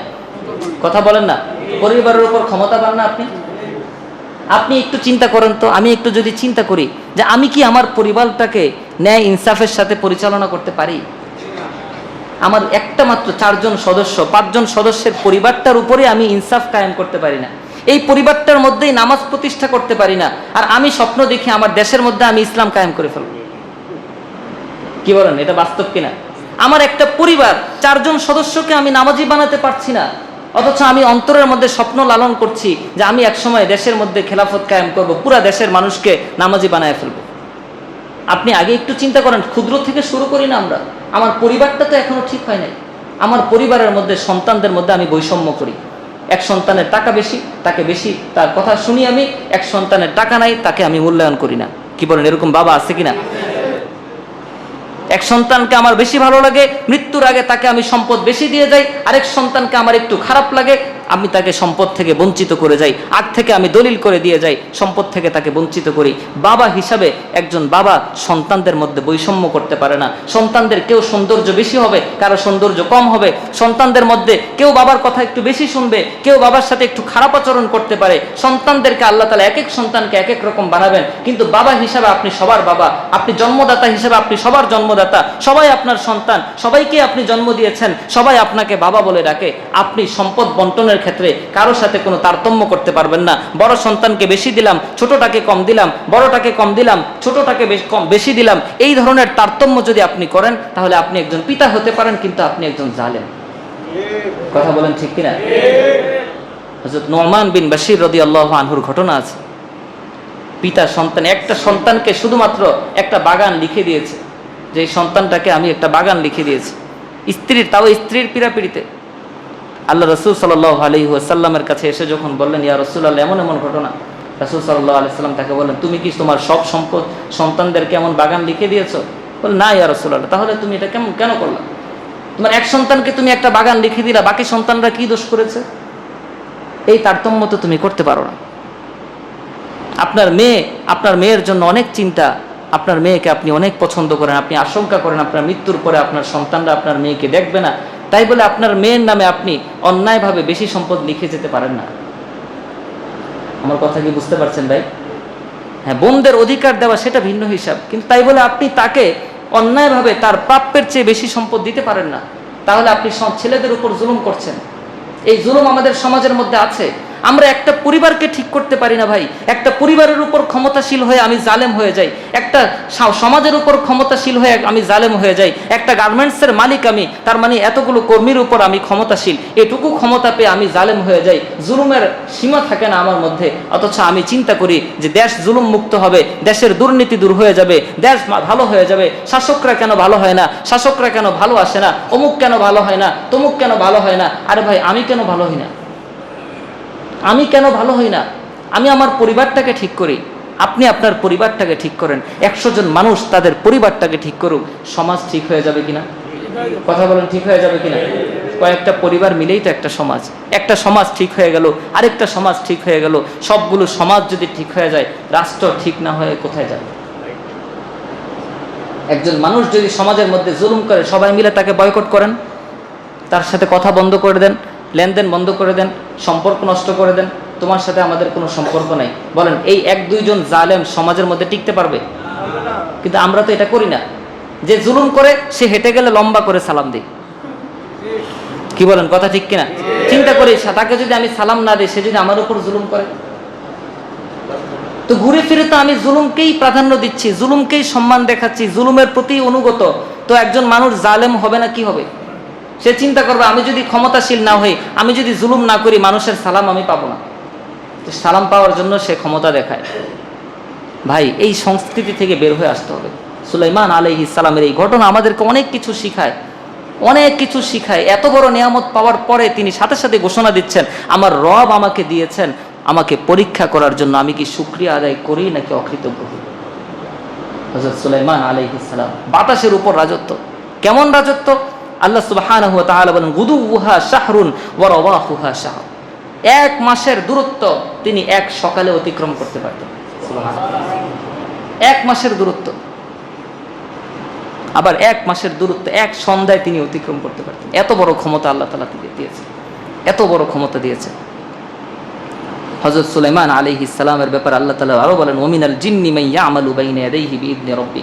কথা বলেন না, পরিবারের উপর ক্ষমতাবান না আপনি? আপনি একটু চিন্তা করেন তো, আমি একটু যদি চিন্তা করি যে আমি কি আমার পরিবারটাকে ন্যায় ইনসাফের সাথে পরিচালনা করতে পারি? আমার একটা মাত্র 4 জন সদস্য, 5 জন সদস্যের পরিবারটার উপরে আমি ইনসাফ কায়েম করতে পারি না, এই পরিবারটার মধ্যেই নামাজ প্রতিষ্ঠা করতে পারি না, আর আমি স্বপ্ন দেখি আমার দেশের মধ্যে আমি ইসলাম কায়েম করে ফেলব। কি বলেন, এটা বাস্তব কিনা? আমার একটা পরিবার 4 জন সদস্যকে আমি নামাজি বানাতে পারছি না, অথচ আমি অন্তরের মধ্যে স্বপ্ন লালন করছি যে আমি একসময় দেশের মধ্যে খেলাফত কায়েম করব, পুরা দেশের মানুষকে নামাজি বানায় ফেলবো। আপনি আগে একটু চিন্তা করেন, ক্ষুদ্র থেকে শুরু করি না আমরা। আমার পরিবারটা তো এখনো ঠিক হয় নাই। আমার পরিবারের মধ্যে সন্তানদের মধ্যে আমি বৈষম্য করি। এক সন্তানের টাকা বেশি, তাকে বেশি তার কথা শুনি আমি, এক সন্তানের টাকা নাই, তাকে আমি মূল্যায়ন করি না। কি বলেন, এরকম বাবা আছে কিনা? এক সন্তানকে আমার বেশি ভালো লাগে, মৃত্যুর আগে তাকে আমি সম্পদ বেশি দিয়ে যাই, আরেক সন্তানকে আমার একটু খারাপ লাগে, আমি তাকে সম্পদ থেকে বঞ্চিত করে যাই, আগ থেকে আমি দলিল করে দিয়ে যাই, সম্পদ থেকে তাকে বঞ্চিত করি। বাবা হিসাবে একজন বাবা সন্তানদের মধ্যে বৈষম্য করতে পারে না। সন্তানদের কেউ সৌন্দর্য বেশি হবে, কারো সৌন্দর্য কম হবে। সন্তানদের মধ্যে কেউ বাবার কথা একটু বেশি শুনবে, কেউ বাবার সাথে একটু খারাপ আচরণ করতে পারে। সন্তানদেরকে আল্লাহ তাআলা এক এক সন্তানকে এক এক রকম বানাবেন, কিন্তু বাবা হিসাবে আপনি সবার বাবা, আপনি জন্মদাতা হিসাবে আপনি সবার জন্মদাতা, সবাই আপনার সন্তান, সবাইকে আপনি জন্ম দিয়েছেন, সবাই আপনাকে বাবা বলে ডাকে। আপনি সম্পদ বন্টনের ক্ষেত্রে কারোর সাথে কোনো তারতম্য করতে পারবেন না। বড় সন্তানকে বেশি দিলাম, ছোটটাকে কম দিলাম, বড়টাকে কম দিলাম, ছোটটাকে বেশি দিলাম, এই ধরনের তারতম্য যদি আপনি করেন তাহলে আপনি একজন পিতা হতে পারেন, কিন্তু আপনি একজন জালেম। কথা বলেন ঠিক কিনা? হযরত নু'মান বিন বাশির রাদিয়াল্লাহু আনহুর ঘটনা আছে। পিতা সন্তান, একটা সন্তানকে শুধুমাত্র একটা বাগান লিখে দিয়েছে, যে সন্তানটাকে আমি একটা বাগান লিখে দিয়েছি। স্ত্রীর পীড়াপিড়িতে আল্লাহ রাসূল সাল্লাল্লাহু আলাইহি ওয়াসাল্লামের কাছে এসে যখন বললেন, ইয়া রাসূলুল্লাহ, এমন এমন ঘটনা, রাসূল সাল্লাল্লাহু আলাইহি ওয়াসাল্লাম তাকে বললেন, তুমি কি তোমার সব সম্পদ সন্তানদেরকে এমন বাগান লিখে দিয়েছো? বল, না ইয়া রাসূলুল্লাহ। তাহলে তুমি এটা কেন করলা? তোমার এক সন্তানকে তুমি একটা বাগান লিখে দিলা, বাকি সন্তানরা কি দোষ করেছে? এই তারতম্য তো তুমি করতে পারো না। আপনার মেয়ের জন্য অনেক চিন্তা, আপনার মেয়েকে আপনি অনেক পছন্দ করেন, আপনি আশঙ্কা করেন আপনার মৃত্যুর পরে আপনার সন্তানরা আপনার মেয়েকে দেখবে না, তাই বলে আপনার মেয়ের নামে আপনি অন্যায়ভাবে বেশি সম্পদ লিখে যেতে পারেন না। আমার কথা কি বুঝতে পারছেন ভাই? হ্যাঁ, বোনদের অধিকার দেওয়া সেটা ভিন্ন হিসাব, কিন্তু তাই বলে আপনি তাকে অন্যায়ভাবে তার প্রাপ্যের চেয়ে বেশি সম্পদ দিতে পারেন না। তাহলে আপনি ছেলেদের উপর জুলুম করছেন। এই জুলুম আমাদের সমাজের মধ্যে আছে। আমরা একটা পরিবারকে ঠিক করতে পারি না ভাই। একটা পরিবারের উপর ক্ষমতাশীল হয়ে আমি জালেম হয়ে যাই, একটা সমাজের উপর ক্ষমতাশীল হয়ে আমি জালেম হয়ে যাই, একটা গার্মেন্টসের মালিক আমি, তার মানে এতগুলো কর্মীর উপর আমি ক্ষমতাশীল, এটুকু ক্ষমতা পেয়ে আমি জালেম হয়ে যাই। জুলুমের সীমা থাকে না আমার মধ্যে, অথচ আমি চিন্তা করি যে দেশ জুলুম মুক্ত হবে, দেশের দুর্নীতি দূর হয়ে যাবে, দেশ ভালো হয়ে যাবে। শাসকরা কেন ভালো হয় না, শাসকরা কেন ভালো আসে না, অমুক কেন ভালো হয় না, তমুক কেন ভালো হয় না। আরে ভাই, আমি কেন ভালো হই না? আমি কেন ভালো হই না? আমি আমার পরিবারটাকে ঠিক করি, আপনি আপনার পরিবারটাকে ঠিক করেন। 100 জন মানুষ তাদের পরিবারটাকে ঠিক করুক, সমাজ ঠিক হয়ে যাবে কিনা? কথা বলেন, ঠিক হয়ে যাবে কিনা? কয়েকটা পরিবার মিলেই তো একটা সমাজ। একটা সমাজ ঠিক হয়ে গেল, আরেকটা সমাজ ঠিক হয়ে গেল। সবগুলো সমাজ যদি ঠিক হয়ে যায়, রাষ্ট্র ঠিক না হয়ে কোথায় যাবে? একজন মানুষ যদি সমাজের মধ্যে জুলুম করে, সবাই মিলে তাকে বয়কট করেন, তার সাথে কথা বন্ধ করে দেন, লেনদেন বন্ধ করে দেন, সম্পর্ক নষ্ট করে দেন, তোমার সাথে আমাদের কোনো সম্পর্ক নাই। বলেন, এই 1-2 জন জালেম সমাজের মধ্যে টিকতে পারবে? কিন্তু আমরা তো এটা করি না। যে জুলুম করে সে হেঁটে গেলে লম্বা করে সালাম দিই। কি বলেন, কথা ঠিক কিনা? চিন্তা করি, তাকে যদি আমি সালাম না দিই, সে যদি আমার উপর জুলুম করে, তো ঘুরে ফিরে তো আমি জুলুমকেই প্রাধান্য দিচ্ছি, জুলুমকেই সম্মান দেখাচ্ছি, জুলুমের প্রতি অনুগত। তো একজন মানুষ জালেম হবে না কি হবে? সে চিন্তা করবে, আমি যদি ক্ষমতাশীল না হই, আমি যদি জুলুম না করি, মানুষের সালাম আমি পাবো না। সালাম পাওয়ার জন্য সে ক্ষমতা দেখায়। ভাই, এই সংস্কৃতি থেকে বের হয়ে আসতে হবে। সুলাইমান আলাইহিস সালামের এই ঘটনা আমাদেরকে অনেক কিছু শিখায়, অনেক কিছু শিখায়। এত বড় নিয়ামত পাওয়ার পরে তিনি সাথে সাথে ঘোষণা দিচ্ছেন, আমার রব আমাকে দিয়েছেন আমাকে পরীক্ষা করার জন্য, আমি কি শুকরিয়া আদায় করি নাকি অকৃতজ্ঞ হই। হযরত সুলাইমান আলাইহিস সালাম বাতাসের উপর রাজত্ব। কেমন রাজত্ব? আল্লাহ সুবহানাহু ওয়া তাআলা বলেন, গুদুউহা শাহরুন ওয়া রাওয়াহুহা শাহর। এক মাসের দূরত্ব তিনি এক সকালে অতিক্রম করতে পারতেন। এক মাসের দূরত্ব, আবার এক মাসের দূরত্ব এক সন্ধ্যায় তিনি অতিক্রম করতে পারতেন। এত বড় ক্ষমতা আল্লাহ তাআলা দিয়েছে, এত বড় ক্ষমতা দিয়েছে। হযরত সুলাইমান আলাইহিস সালামের ব্যাপারে আল্লাহ তাআলা আরো বলেন, ওমিনাল জিন্নি মান ইয়ামালু বাইনা ইয়াদাইহি বিইذনি রাব্বি।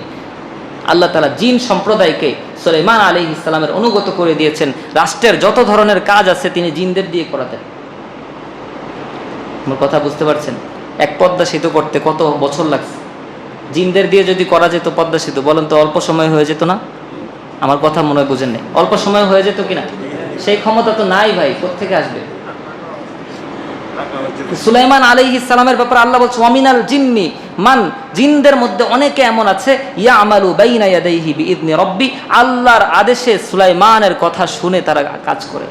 আল্লাহ তাআলা জিন সম্প্রদায়কে সুলাইমান আলাইহিস সালামের অনুগত করে দিয়েছেন। রাষ্ট্রের যত ধরনের কাজ আছে তিনি জিনদের দিয়ে করাতেন। আমার কথা বুঝতে পারছেন? এক পদ্মা সেতু করতে কত বছর লাগছে? জিনদের দিয়ে যদি করা যেত পদ্মা সেতু, বলেন তো অল্প সময় হয়ে যেত না? আমার কথা মনে হয় বুঝেন নাই। অল্প সময় হয়ে যেত কিনা? সেই ক্ষমতা তো নাই ভাই, কোত্থেকে আসবে? সুলাইমান আলাইহিস সালামের ব্যাপারে আল্লাহ বলছে, ওয়ামিনাল জিন্নি মান, জিনদের মধ্যে অনেকে এমন আছে ইয়ামালু বাইনা ইয়াদাইহি বিইذনি রাব্বি, আল্লাহর আদেশে সুলাইমানের কথা শুনে তারা কাজ করে।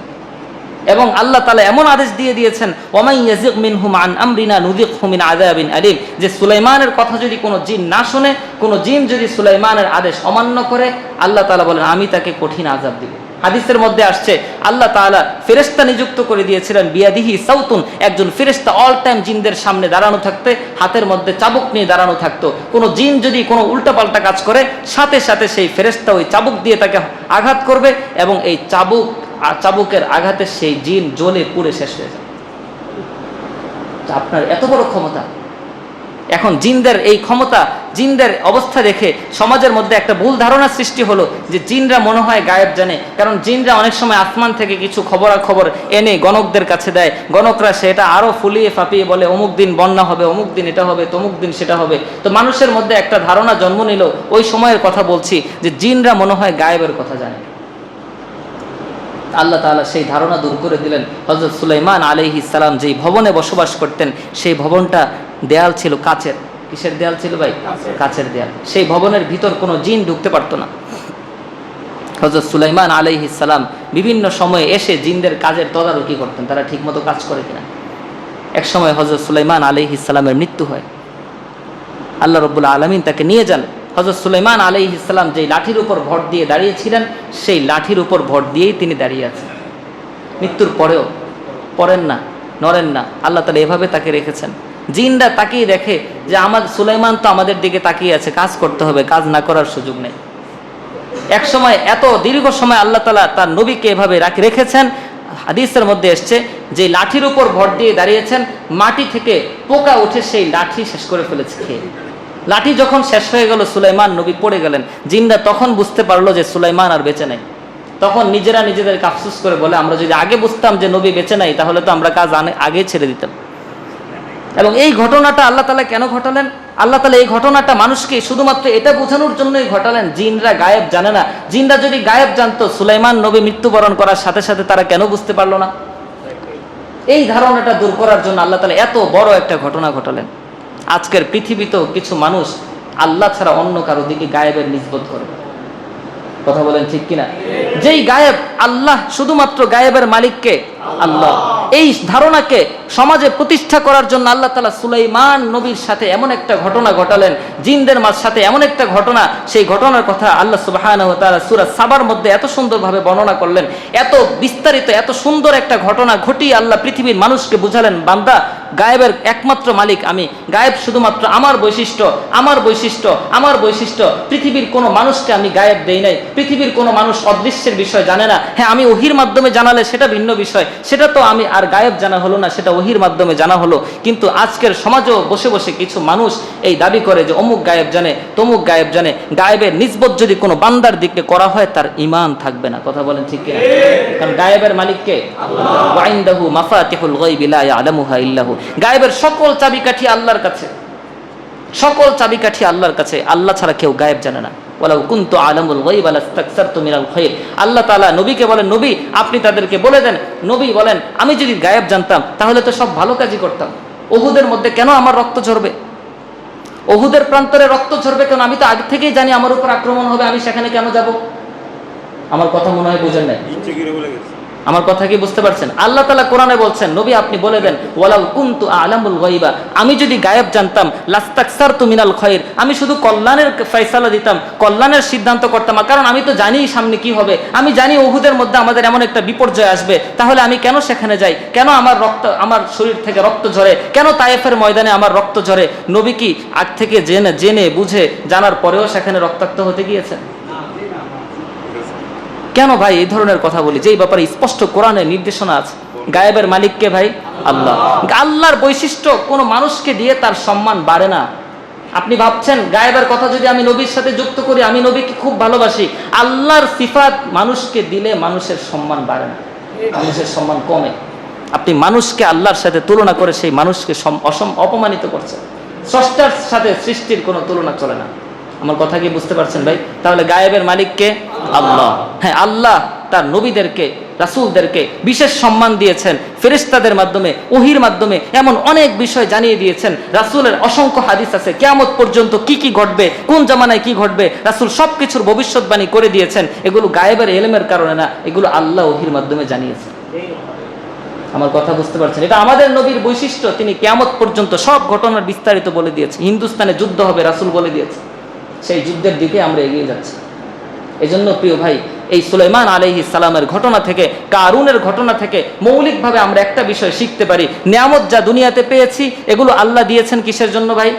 এবং আল্লাহ তাআলা এমন আদেশ দিয়ে দিয়েছেন, ওয়ামান ইয়াজিগ মিনহুম আন আমরিনা নুযিকহু মিন আযাবিন আলীম, যে সুলাইমানের কথা যদি কোনো জিন না শুনে, কোনো জিন যদি সুলাইমানের আদেশ অমান্য করে, আল্লাহ তাআলা বলেন আমি তাকে কঠিন আযাব দিব। হাদিসের মধ্যে আসছে আল্লাহ তাআলা ফেরেশতা নিযুক্ত করে দিয়েছিলেন, বিয়াদিহি সাউতুন, একজন ফেরেশতা অল টাইম জিনদের সামনে দাঁড়ানো থাকতে, হাতের মধ্যে চাবুক নিয়ে দাঁড়ানো থাকতো। কোনো জিন যদি কোনো উল্টাপাল্টা কাজ করে, সাথে সাথে সেই ফেরেশতা ওই চাবুক দিয়ে তাকে আঘাত করবে এবং এই চাবুকের আঘাতে সেই জিন জ্বলে পুড়ে শেষ হয়ে যায়। আপনার এত বড় ক্ষমতা। এখন জিনদের এই ক্ষমতা, জিনদের অবস্থা দেখে সমাজের মধ্যে একটা ভুল ধারণা সৃষ্টি হলো যে জিনরা মনে হয় গায়েব জানে। কারণ জিনরা অনেক সময় আসমান থেকে কিছু খবরাখবর এনে গণকদের কাছে দেয়, গণকরা সেটা আরো ফুলিয়ে ফাঁপিয়ে বলে অমুক দিন বন্যা হবে, অমুক দিন এটা হবে, তমুক দিন সেটা হবে। তো মানুষের মধ্যে একটা ধারণা জন্ম নিল, ওই সময়ের কথা বলছি, যে জিনরা মনে হয় গায়েবের কথা জানে। আল্লাহ তাআলা সেই ধারণা দূর করে দিলেন। হযরত সুলাইমান আলাইহিস সালাম যেই ভবনে বসবাস করতেন, সেই ভবনটা দেয়াল ছিল কাচের। কিসের দেয়াল ছিল ভাই? কাচের দেয়াল। সেই ভবনের ভিতর কোনো জিন ঢুকতে পারতো না। হযরত সুলাইমান আলাইহিস সালাম বিভিন্ন সময়ে এসে জিনদের কাজের তদারকি করতেন, তারা ঠিকমতো কাজ করে কিনা। এক সময় হযরত সুলাইমান আলাইহিস সালামের মৃত্যু হয়। আল্লাহ রাব্বুল আলামিন তাকে নিয়ে যান। হযরত সুলাইমান আলাইহিস সালাম যেই লাঠির উপর ভর দিয়ে দাঁড়িয়েছিলেন, সেই লাঠির উপর ভর দিয়েই তিনি দাঁড়িয়ে আছেন। মৃত্যুর পরেও পড়েন না, নড়েন না। আল্লাহ তাআলা এভাবে তাকে রেখেছেন। জিনরা তাকিয়ে দেখে যে সুলাইমান তো আমাদের দিকে তাকিয়ে আছে, কাজ করতে হবে, কাজ না করার সুযোগ নেই। এক সময় এত দীর্ঘ সময় আল্লাহ তাআলা তার নবীকে এভাবে রেখেছেন। হাদিসের মধ্যে এসছে যে লাঠির উপর ভর দিয়ে দাঁড়িয়েছেন, মাটি থেকে পোকা উঠে সেই লাঠি শেষ করে ফেলেছে খেয়ে। লাঠি যখন শেষ হয়ে গেল, সুলাইমান নবী পড়ে গেলেন। জিনরা তখন বুঝতে পারলো যে সুলাইমান আর বেঁচে নাই। তখন নিজেরা নিজেদেরকে আফসোস করে বলে, আমরা যদি আগে বুঝতাম যে নবী বেঁচে নাই, তাহলে তো আমরা কাজ আগে ছেড়ে দিতাম। এবং এই ঘটনাটা আল্লাহ তাআলা কেন ঘটালেন? আল্লাহ তাআলা এই ঘটনাটা মানুষকে শুধুমাত্র এটা বোঝানোর জন্যই ঘটালেন, জিনরা গায়েব জানে না। জিনরা যদি গায়েব জানতো, সুলাইমান নবী মৃত্যুবরণ করার সাথে সাথে তারা কেন বুঝতে পারলো না? এই ধারণাটা দূর করার জন্য আল্লাহ তাআলা এত বড় একটা ঘটনা ঘটালেন। আজকের পৃথিবীতেও কিছু মানুষ আল্লাহ ছাড়া অন্য কারো দিকে গায়েবের নিসবত করে। কথা বলেন ঠিক কিনা? যেই গায়েব আল্লাহ, শুধুমাত্র গায়েবের মালিককে আল্লাহ, এই ধারণাকে সমাজে প্রতিষ্ঠা করার জন্য আল্লাহ তাআলা সুলাইমান নবীর সাথে এমন একটা ঘটনা ঘটালেন, জিনদের সাথে এমন একটা ঘটনা, সেই ঘটনার কথা আল্লাহ সুবহানাহু ওয়া তাআলা সূরা সাবার মধ্যে এত সুন্দরভাবে বর্ণনা করলেন। এত বিস্তারিত, এত সুন্দর একটা ঘটনা ঘটিয়ে আল্লাহ পৃথিবীর মানুষকে বুঝালেন, বান্দা, গায়েবের একমাত্র মালিক আমি। গায়েব শুধুমাত্র আমার বৈশিষ্ট্য, আমার বৈশিষ্ট্য, আমার বৈশিষ্ট্য। পৃথিবীর কোনো মানুষকে আমি গায়েব দেই নাই। পৃথিবীর কোনো মানুষ অদৃশ্যের বিষয় জানে না। হ্যাঁ, আমি ওহীর মাধ্যমে জানালে সেটা ভিন্ন বিষয়, সেটা তো আমি আর গায়েব জানা হলো না, সেটা ওহীর মাধ্যমে জানা হলো। কিন্তু আজকের সমাজেও বসে বসে কিছু মানুষ এই দাবি করে যে অমুক গায়েব জানে, তমুক গায়েব জানে। গায়েবের নিসবত যদি কোনো বান্দার দিকে করা হয়, তার ঈমান থাকবে না। কথা বলেন ঠিক কিনা? কারণ গায়েবের মালিক কে? আল্লাহ। ওয়া ইনদাহু মাফাতিহুল গায়বি লা ইয়ালামুহা ইল্লাহু। গায়েবের সকল চাবিকাঠি আল্লাহর কাছে, সকল চাবিকাঠি আল্লাহর কাছে। আল্লাহ ছাড়া কেউ গায়েব জানে না। ওয়ালাউ কুনতু আলামুল গায়ব লাস্তাকসারতু মিনাল খায়র। আল্লাহ তাআলা নবীকে বলেন, নবী আপনি তাদেরকে বলে দেন, নবী বলেন আমি যদি গায়েব জানতাম তাহলে তো সব ভালো কাজই করতাম। উহুদের মধ্যে কেন আমার রক্ত ঝরবে? উহুদের প্রান্তরে রক্ত ঝরবে কেন? আমি তো আগে থেকেই জানি আমার উপর আক্রমণ হবে, আমি সেখানে কেন যাব? আমার কথা মনে হয় বুঝেন নাই। আমার কথা কি বুঝতে পারছেন? আল্লাহ তাআলা কোরআনে বলছেন, নবী আপনি বলে দেন, ওয়ালাউ কুনতু আ'লামুল গায়বা, আমি যদি গায়েব জানতাম, লাস্তাকসারতু মিনাল খায়র, আমি শুধু কল্যাণের ফয়সালা দিতাম, কল্যাণের সিদ্ধান্ত করতাম। কারণ আমি তো জানি সামনে কি হবে, আমি জানি উহুদের মধ্যে আমাদের এমন একটা বিপর্যয় আসবে, তাহলে আমি কেন সেখানে যাই? কেন আমার রক্ত, আমার শরীর থেকে রক্ত ঝরে? কেন তায়েফের ময়দানে আমার রক্ত ঝরে? নবী কি আগ থেকে জেনে বুঝে জানার পরেও সেখানে রক্তাক্ত হতে গিয়েছেন? কেন ভাই এই ধরনের কথা বলি, যেই ব্যাপারে স্পষ্ট কোরআনের নির্দেশনা আছে? গায়েবের মালিক কে ভাই? আল্লাহ। আল্লাহর বৈশিষ্ট্য কোনো মানুষকে দিয়ে তার সম্মান বাড়ে না। আপনি ভাবছেন গায়েবের কথা যদি আমি নবীর সাথে যুক্ত করি, আমি নবীকে খুব ভালোবাসি, আল্লাহর সিফাত মানুষকে দিলে মানুষের সম্মান বাড়ে না, মানুষের সম্মান কমে। আপনি মানুষকে আল্লাহর সাথে তুলনা করে সেই মানুষকে অপমানিত করছেন। স্রষ্টার সাথে সৃষ্টির কোনো তুলনা চলে না। আমার কথা কি বুঝতে পারছেন ভাই? তাহলে গায়েবের মালিককে আল্লাহ। হ্যাঁ, আল্লাহ তার নবীদেরকে, রাসূলদেরকে বিশেষ সম্মান দিয়েছেন ফেরেশতাদের মাধ্যমে, ওহীর মাধ্যমে, এমন অনেক বিষয় জানিয়ে দিয়েছেন। রাসূলের অসংখ্য হাদিস আছে, কিয়ামত পর্যন্ত কি কি ঘটবে, কোন জামানায় কি ঘটবে, রাসূল সবকিছুর ভবিষ্যৎবাণী করে দিয়েছেন। এগুলো গায়েবের ইলমের কারণে না, এগুলো আল্লাহ ওহীর মাধ্যমে জানিয়েছেন। আমার কথা বুঝতে পারছেন? এটা আমাদের নবীর বৈশিষ্ট্য, তিনি কিয়ামত পর্যন্ত সব ঘটনার বিস্তারিত বলে দিয়েছেন। হিন্দুস্তানে যুদ্ধ হবে, রাসূল বলে দিয়েছে, সেই যুদ্ধের দিকে আমরা এগিয়ে যাচ্ছি। এজন্য প্রিয় ভাই, এই সুলাইমান আলাইহিস সালামের ঘটনা থেকে, কারুনের ঘটনা থেকে মৌলিকভাবে আমরা একটা বিষয় শিখতে পারি, নিয়ামত যা দুনিয়াতে পেয়েছি এগুলো আল্লাহ দিয়েছেন কিসের জন্য ভাই?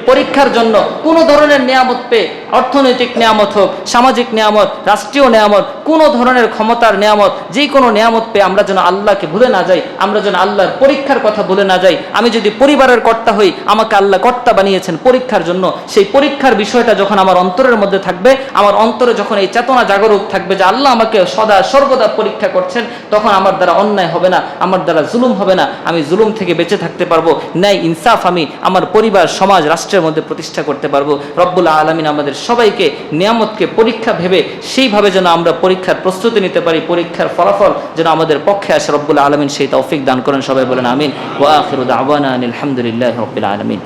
পরীক্ষার জন্য। কোন ধরনের নিয়ামত পেয়ে, অর্থনৈতিক নিয়ামত হোক, সামাজিক নিয়ামত, রাষ্ট্রীয় নিয়ামত, কোন ধরনের ক্ষমতার নিয়ামত, যে কোনো নিয়ামত পেয়ে আমরা যেন আল্লাহকে ভুলে না যাই, আমরা যেন আল্লাহর পরীক্ষার কথা ভুলে না যাই। আমি যদি পরিবারের কর্তা হই, আমাকে আল্লাহ কর্তা বানিয়েছেন পরীক্ষার জন্য। সেই পরীক্ষার বিষয়টা যখন আমার অন্তরের মধ্যে থাকবে, আমার অন্তরে যখন এই চেতনা জাগরুক থাকবে যে আল্লাহ আমাকে সদা সর্বদা পরীক্ষা করছেন, তখন আমার দ্বারা অন্যায় হবে না, আমার দ্বারা জুলুম হবে না, আমি জুলুম থেকে বেঁচে থাকতে পারবো। ন্যায় ইনসাফ আমি আমার পরিবার, সমাজ, রাষ্ট্রের মধ্যে প্রতিষ্ঠা করতে পারবো। রব্বুল আলামিন আমাদের সবাইকে নিয়ামতকে পরীক্ষা ভেবে সেইভাবে যেন আমরা পরীক্ষার প্রস্তুতি নিতে পারি, পরীক্ষার ফলাফল যেন আমাদের পক্ষে আসে। রব্বুল আলামিন সেই তৌফিক দান করেন। সবাই বলেন আমিন। ওয়া আখিরু দাওয়ানা আলহামদুলিল্লাহি রাব্বিল আলামিন।